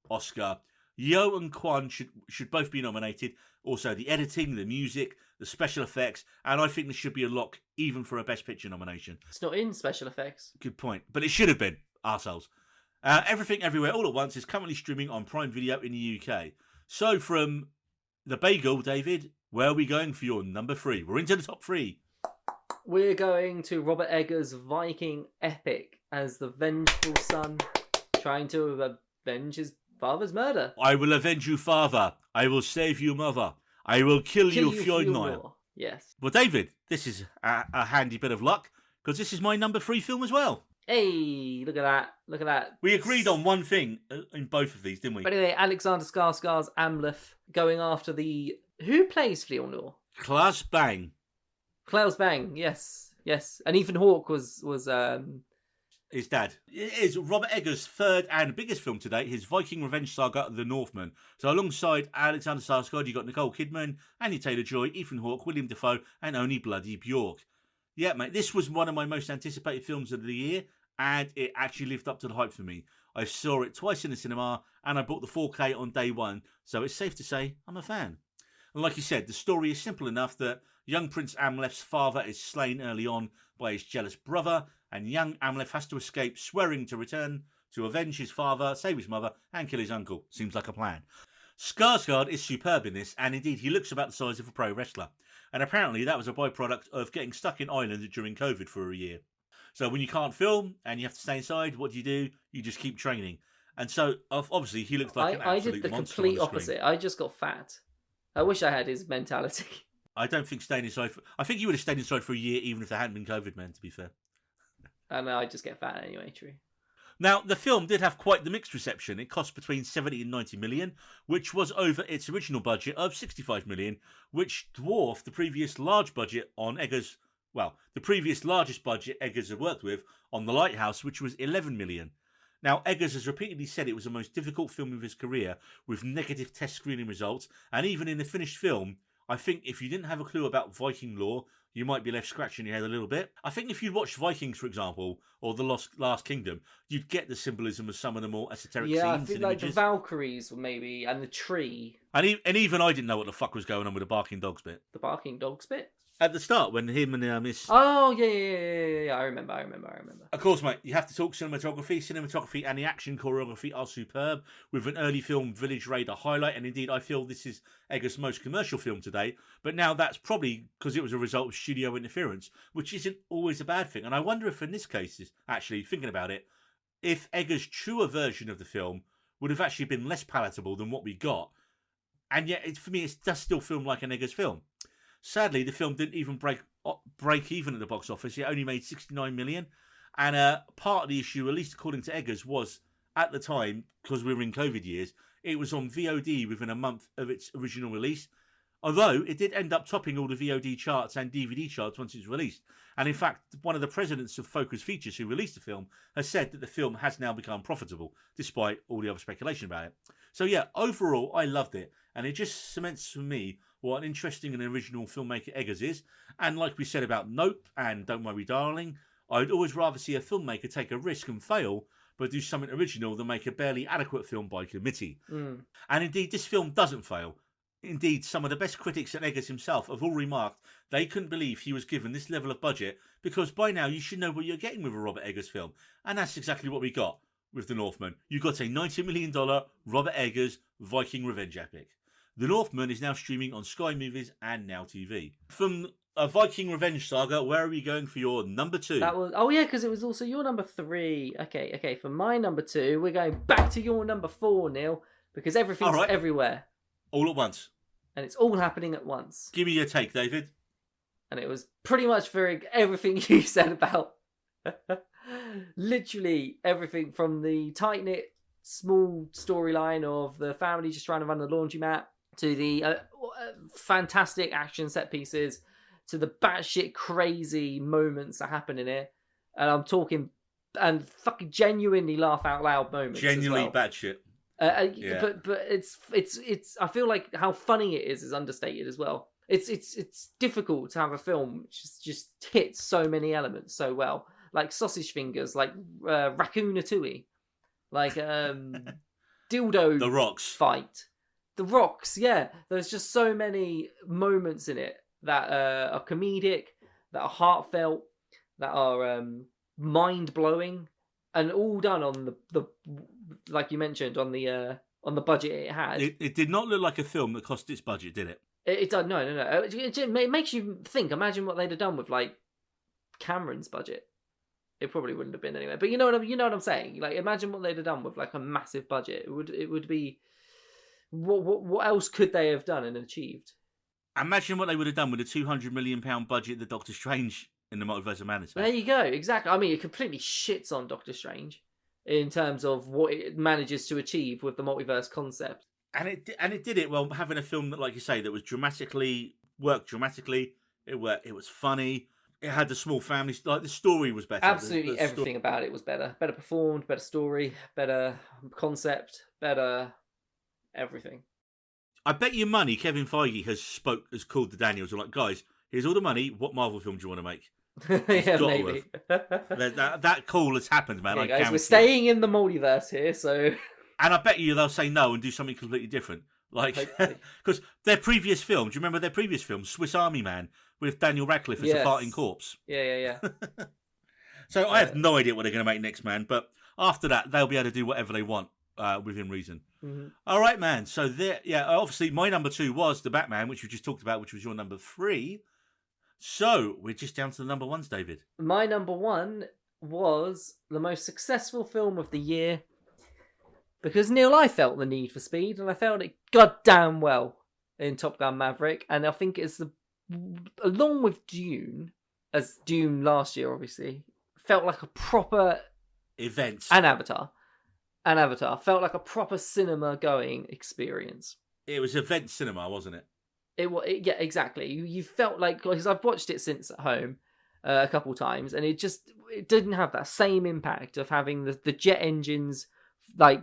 Oscar. Yeoh and Kwan should both be nominated. Also, the editing, the music, the special effects, and I think this should be a lock even for a Best Picture nomination. It's not in special effects. Good point. But it should have been, arseholes. Everything Everywhere All at Once is currently streaming on Prime Video in the UK. So from the bagel, David, where are we going for your number 3? We're into the top 3. We're going to Robert Eggers' Viking epic as the vengeful son trying to avenge his father's murder. I will avenge you, father. I will save you, mother. I will kill you, Fjordnile. Yes. Well, David, this is a handy bit of luck, because this is my number 3 film as well. Hey, look at that. Look at that. We agreed on one thing in both of these, didn't we? But anyway, Alexander Skarsgård's Amleth going after the... Who plays Fjordnile? Claes Bang. Klaus Bang, yes. And Ethan Hawke was his dad. It is Robert Eggers' third and biggest film to date, his Viking revenge saga, The Northman. So alongside Alexander Skarsgård, you got Nicole Kidman, Anya Taylor-Joy, Ethan Hawke, William Dafoe, and Only Bloody Bjork. Yeah, mate, this was one of my most anticipated films of the year, and it actually lived up to the hype for me. I saw it twice in the cinema, and I bought the 4K on day one, so it's safe to say I'm a fan. And like you said, the story is simple enough that young Prince Amleth's father is slain early on by his jealous brother, and young Amleth has to escape, swearing to return to avenge his father, save his mother, and kill his uncle. Seems like a plan. Skarsgård is superb in this, and indeed he looks about the size of a pro wrestler. And apparently that was a byproduct of getting stuck in Ireland during COVID for a year. So when you can't film and you have to stay inside, what do? You just keep training. And so obviously he looks like an absolute monster. I did the complete opposite. I just got fat. I wish I had his mentality. I don't think staying inside... I think you would have stayed inside for a year even if there hadn't been COVID, man, to be fair. And I just get fat anyway, true. Now, the film did have quite the mixed reception. It cost between 70 and 90 million, which was over its original budget of 65 million, which dwarfed the previous large budget on Eggers... Well, the previous largest budget Eggers had worked with on The Lighthouse, which was 11 million. Now, Eggers has repeatedly said it was the most difficult film of his career, with negative test screening results, and even in the finished film, I think if you didn't have a clue about Viking lore, you might be left scratching your head a little bit. I think if you'd watched Vikings, for example, or The Last Kingdom, you'd get the symbolism of some of the more esoteric scenes. Yeah, I feel and like images. the Valkyries, maybe, and the tree. And even I didn't know what the fuck was going on with the barking dogs bit. The barking dogs bit? At the start, when him and his... Oh, yeah. I remember. Of course, mate, you have to talk cinematography. Cinematography and the action choreography are superb, with an early film Village Raid a highlight, and indeed I feel this is Eggers' most commercial film to date, but now that's probably because it was a result of studio interference, which isn't always a bad thing. And I wonder if in this case, actually thinking about it, if Eggers' truer version of the film would have actually been less palatable than what we got, and yet for me it does still feel like an Eggers film. Sadly, the film didn't even break even at the box office. It only made 69 million. And part of the issue, at least according to Eggers, was at the time, because we were in COVID years, it was on VOD within a month of its original release. Although it did end up topping all the VOD charts and DVD charts once it was released. And in fact, one of the presidents of Focus Features who released the film has said that the film has now become profitable, despite all the other speculation about it. So yeah, overall, I loved it. And it just cements for me what an interesting and original filmmaker Eggers is. And like we said about Nope and Don't Worry Darling, I'd always rather see a filmmaker take a risk and fail, but do something original than make a barely adequate film by committee. And indeed, this film doesn't fail. Indeed, some of the best critics and Eggers himself have all remarked they couldn't believe he was given this level of budget, because by now you should know what you're getting with a Robert Eggers film. And that's exactly what we got with The Northman. You got a $90 million Robert Eggers Viking revenge epic. The Northman is now streaming on Sky Movies and Now TV. From a Viking revenge saga, where are we going for your number 2? Because it was also your number 3. Okay. For my number 2, we're going back to your number 4, Neil, because everything's everywhere. All at once. And it's all happening at once. Give me your take, David. And it was pretty much for everything you said about literally everything, from the tight-knit, small storyline of the family just trying to run the laundromat, to the fantastic action set pieces, to the batshit crazy moments that happen in it. And I'm talking, and fucking genuinely laugh out loud moments. Genuinely as well. batshit. Yeah. But it's I feel like how funny it is understated as well. It's difficult to have a film which just hits so many elements so well, like Sausage Fingers, like Raccoonatouille, like dildo The Rocks fight, The Rocks. Yeah, there's just so many moments in it that are comedic, that are heartfelt, that are mind blowing, and all done on the like you mentioned, on the budget it had. It did not look like a film that cost its budget, did it? It does. No. It makes you think. Imagine what they'd have done with like Cameron's budget. It probably wouldn't have been anyway. But you know what I'm saying. Like, imagine what they'd have done with like a massive budget. It would be. What else could they have done and achieved? Imagine what they would have done with a £200 million budget that Doctor Strange in the Multiverse of Madness. There you go. Exactly. I mean, it completely shits on Doctor Strange in terms of what it manages to achieve with the multiverse concept. And it did it well, having a film that, like you say, that was worked dramatically. It was funny. It had the small family. Like, the story was better. Absolutely, everything about it was better. Better performed, better story, better concept, better everything. I bet you money Kevin Feige has called the Daniels and like, guys, here's all the money. What Marvel film do you want to make? Yeah, maybe. that call has happened, man. Okay, guys, we're staying in the multiverse here, so. And I bet you they'll say no and do something completely different. Like, because their previous film, do you remember their previous film, Swiss Army Man, with Daniel Radcliffe as a farting corpse? Yeah. So I have no idea what they're going to make next, man. But after that, they'll be able to do whatever they want within reason. Mm-hmm. All right, man. So obviously my number 2 was The Batman, which we just talked about, which was your number 3. So we're just down to the number 1s, David. My number 1 was the most successful film of the year. Because, Neil, I felt the need for speed, and I felt it goddamn well in Top Gun Maverick. And I think it's along with Dune, as Dune last year, obviously, felt like a proper event. And Avatar felt like a proper cinema-going experience. It was event cinema, wasn't it? Yeah, exactly. You felt like, because I've watched it since at home a couple times, and it didn't have that same impact of having the jet engines like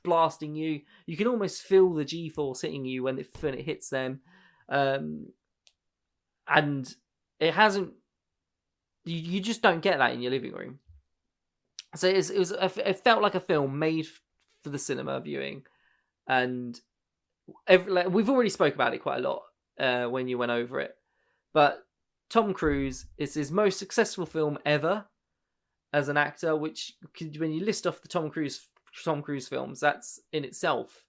blasting you. You can almost feel the G-force hitting you when it hits them, and it hasn't. You just don't get that in your living room. So it felt like a film made for the cinema viewing, and we've already spoke about it quite a lot when you went over it. But Tom Cruise is his most successful film ever as an actor, which, when you list off the Tom Cruise films, that's in itself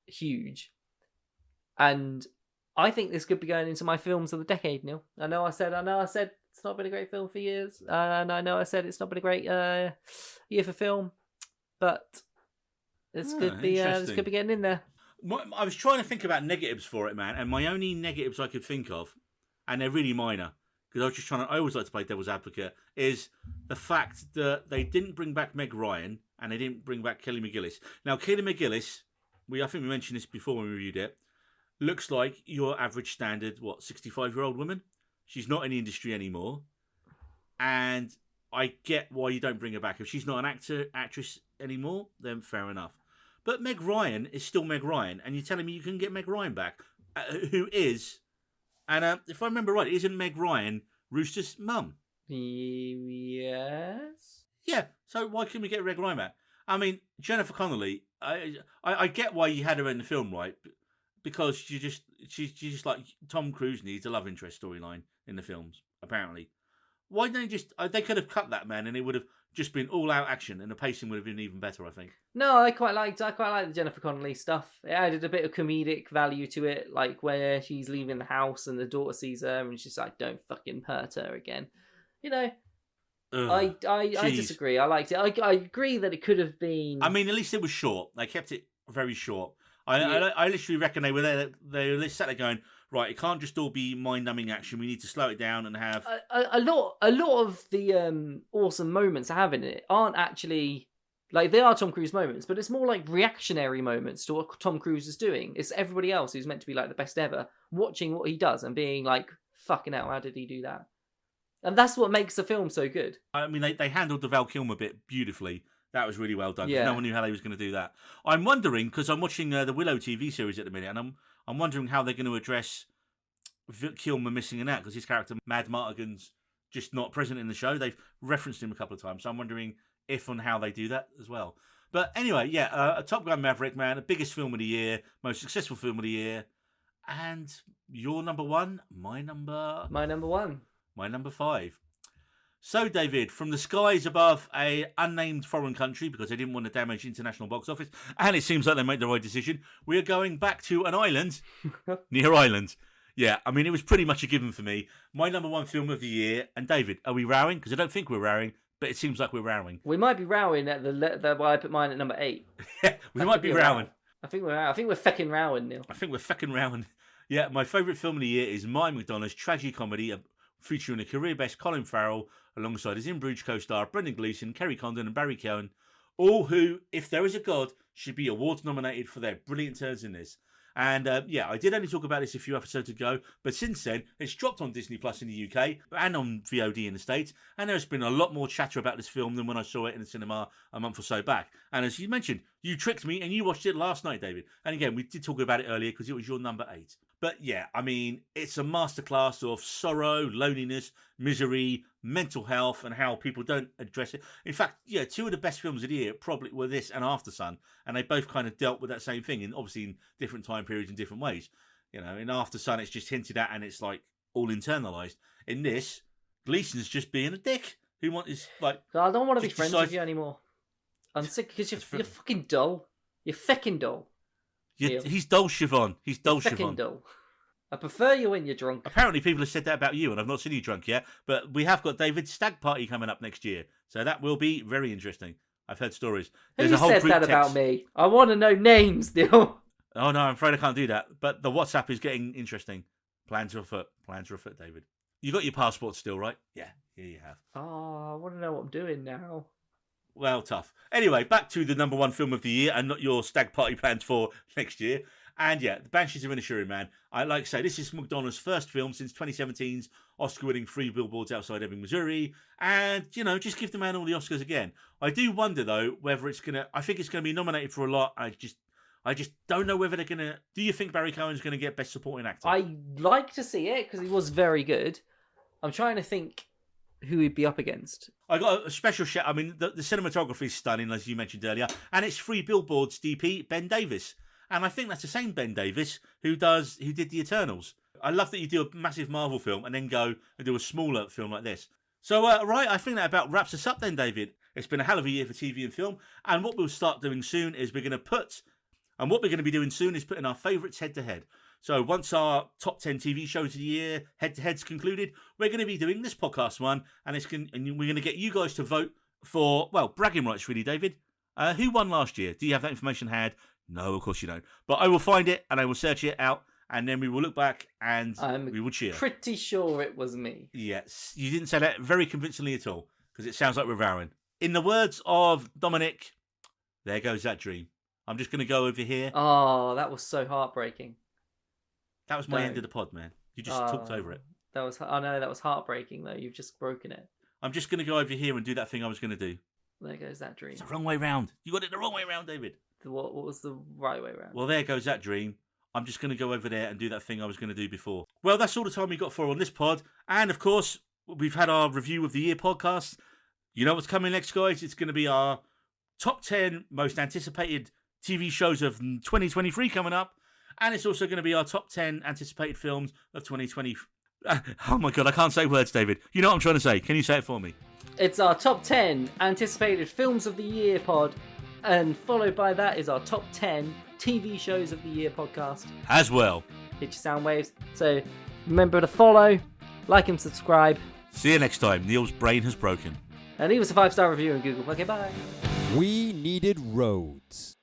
huge. And I think this could be going into my films of the decade, Neil. I know I said it's not been a great film for years, and I know I said it's not been a great year for film, but this could be getting in there. I was trying to think about negatives for it, man, and my only negatives I could think of, and they're really minor, because I always like to play devil's advocate, is the fact that they didn't bring back Meg Ryan and they didn't bring back Kelly McGillis. Now, Kelly McGillis, I think we mentioned this before when we reviewed it, looks like your average standard, 65-year-old woman. She's not in the industry anymore. And I get why you don't bring her back. If she's not an actress anymore, then fair enough. But Meg Ryan is still Meg Ryan. And you're telling me you can get Meg Ryan back, who is, and if I remember right, isn't Meg Ryan Rooster's mum? Yes. Yeah, so why couldn't we get Meg Ryan back? I mean, Jennifer Connelly, I get why you had her in the film, right? Because she's just like Tom Cruise needs a love interest storyline in the films, apparently. Why don't they just... they could have cut that, man, and it would have just been all-out action, and the pacing would have been even better, I think. No, I quite liked the Jennifer Connelly stuff. It added a bit of comedic value to it, like where she's leaving the house and the daughter sees her and she's like, don't fucking hurt her again. You know, I disagree. I liked it. I agree that it could have been... I mean, at least it was short. They kept it very short. I literally reckon they were there. They sat there going, right, it can't just all be mind-numbing action. We need to slow it down and have... A lot of the awesome moments I have in it aren't actually... Like, they are Tom Cruise moments, but it's more like reactionary moments to what Tom Cruise is doing. It's everybody else who's meant to be, like, the best ever, watching what he does and being like, fucking hell, how did he do that? And that's what makes the film so good. I mean, they handled the Val Kilmer bit beautifully. That was really well done. Yeah. No one knew how they was going to do that. I'm wondering, because I'm watching the Willow TV series at the minute, and I'm wondering how they're going to address Kilmer missing an out, because his character, Mad Martigan's just not present in the show. They've referenced him a couple of times, so I'm wondering if and how they do that as well. But anyway, yeah, Top Gun Maverick, man, the biggest film of the year, most successful film of the year. And your number one, my number 5. So, David, from the skies above a unnamed foreign country, because they didn't want to damage international box office, and it seems like they made the right decision, we are going back to an island near Ireland. Yeah, I mean, it was pretty much a given for me. My number one film of the year. And David, are we rowing? Because I don't think we're rowing, but it seems like we're rowing. We might be rowing at the I put mine at number 8. Yeah, we might be rowing. I think we're fecking rowing, Neil. I think we're fecking rowing. Yeah, my favourite film of the year is Mike McDonough's tragicomedy featuring a career-best Colin Farrell alongside his In Bruges co-star Brendan Gleeson, Kerry Condon and Barry Keoghan, all who, if there is a God, should be awards nominated for their brilliant turns in this. And yeah, I did only talk about this a few episodes ago, but since then, it's dropped on Disney Plus in the UK and on VOD in the States, and there's been a lot more chatter about this film than when I saw it in the cinema a month or so back. And as you mentioned, you tricked me and you watched it last night, David. And again, we did talk about it earlier because it was your number 8. But yeah, I mean, it's a masterclass of sorrow, loneliness, misery, mental health, and how people don't address it. In fact, yeah, 2 of the best films of the year probably were this and Aftersun, and they both kind of dealt with that same thing, and obviously in different time periods in different ways. You know, in Aftersun, it's just hinted at, and it's like all internalized. In this, Gleeson's just being a dick. Who wants like? I don't want to be friends with you anymore. I'm sick because you're fucking dull. You're fecking dull. He's dull, Siobhan. He's dull, Siobhan. Dull. I prefer you when you're drunk. Apparently, people have said that about you, and I've not seen you drunk yet. But we have got David's stag party coming up next year, so that will be very interesting. I've heard stories. Who said that about me? I want to know names, Neil. Oh no, I'm afraid I can't do that. But the WhatsApp is getting interesting. Plans are afoot. Plans are afoot, David. You got your passport still, right? Yeah, here you have. Oh, I want to know what I'm doing now. Well, tough. Anyway, back to the number one film of the year and not your stag party plans for next year. And yeah, The Banshees of Inisherin, man. I like to say this is McDonough's first film since 2017's Oscar-winning 3 Billboards Outside Ebbing, Missouri. And, you know, just give the man all the Oscars again. I do wonder, though, whether it's going to... I think it's going to be nominated for a lot. I just don't know whether they're going to... Do you think Barry Keoghan's going to get Best Supporting Actor? I'd like to see it, because he was very good. I'm trying to think who he'd be up against. I got a special shout. I mean, the cinematography is stunning, as you mentioned earlier. And it's 3 Billboards DP, Ben Davis. And I think that's the same Ben Davis who did The Eternals. I love that you do a massive Marvel film and then go and do a smaller film like this. So, right, I think that about wraps us up then, David. It's been a hell of a year for TV and film. And what we'll start doing soon is we're going to be doing soon is putting our favourites head-to-head. So once our top 10 TV shows of the year head-to-head's concluded, we're going to be doing this podcast one, and we're going to get you guys to vote for, well, bragging rights, really, David. Who won last year? Do you have that information had? No, of course you don't. But I will find it, and I will search it out, and then we will look back, and we will cheer. Pretty sure it was me. Yes, you didn't say that very convincingly at all, because it sounds like we're vowing. In the words of Dominic, there goes that dream. I'm just going to go over here. Oh, that was so heartbreaking. That was my Don't. end of the pod, man. You just talked over it. That was that was heartbreaking though. You've just broken it. I'm just going to go over here and do that thing I was going to do. There goes that dream. It's the wrong way round. You got it the wrong way round, David. What was the right way round? Well, there goes that dream. I'm just going to go over there and do that thing I was going to do before. Well, that's all the time we got for on this pod. And, of course, we've had our Review of the Year podcast. You know what's coming next, guys? It's going to be our top 10 most anticipated TV shows of 2023 coming up. And it's also going to be our top 10 anticipated films of 2020. Oh, my God, I can't say words, David. You know what I'm trying to say. Can you say it for me? It's our top 10 anticipated films of the year pod, and followed by that is our top 10 TV shows of the year podcast. As well. Hit your sound waves. So remember to follow, like and subscribe. See you next time. Neil's brain has broken. And leave us a 5-star review on Google. Okay, bye. We needed roads.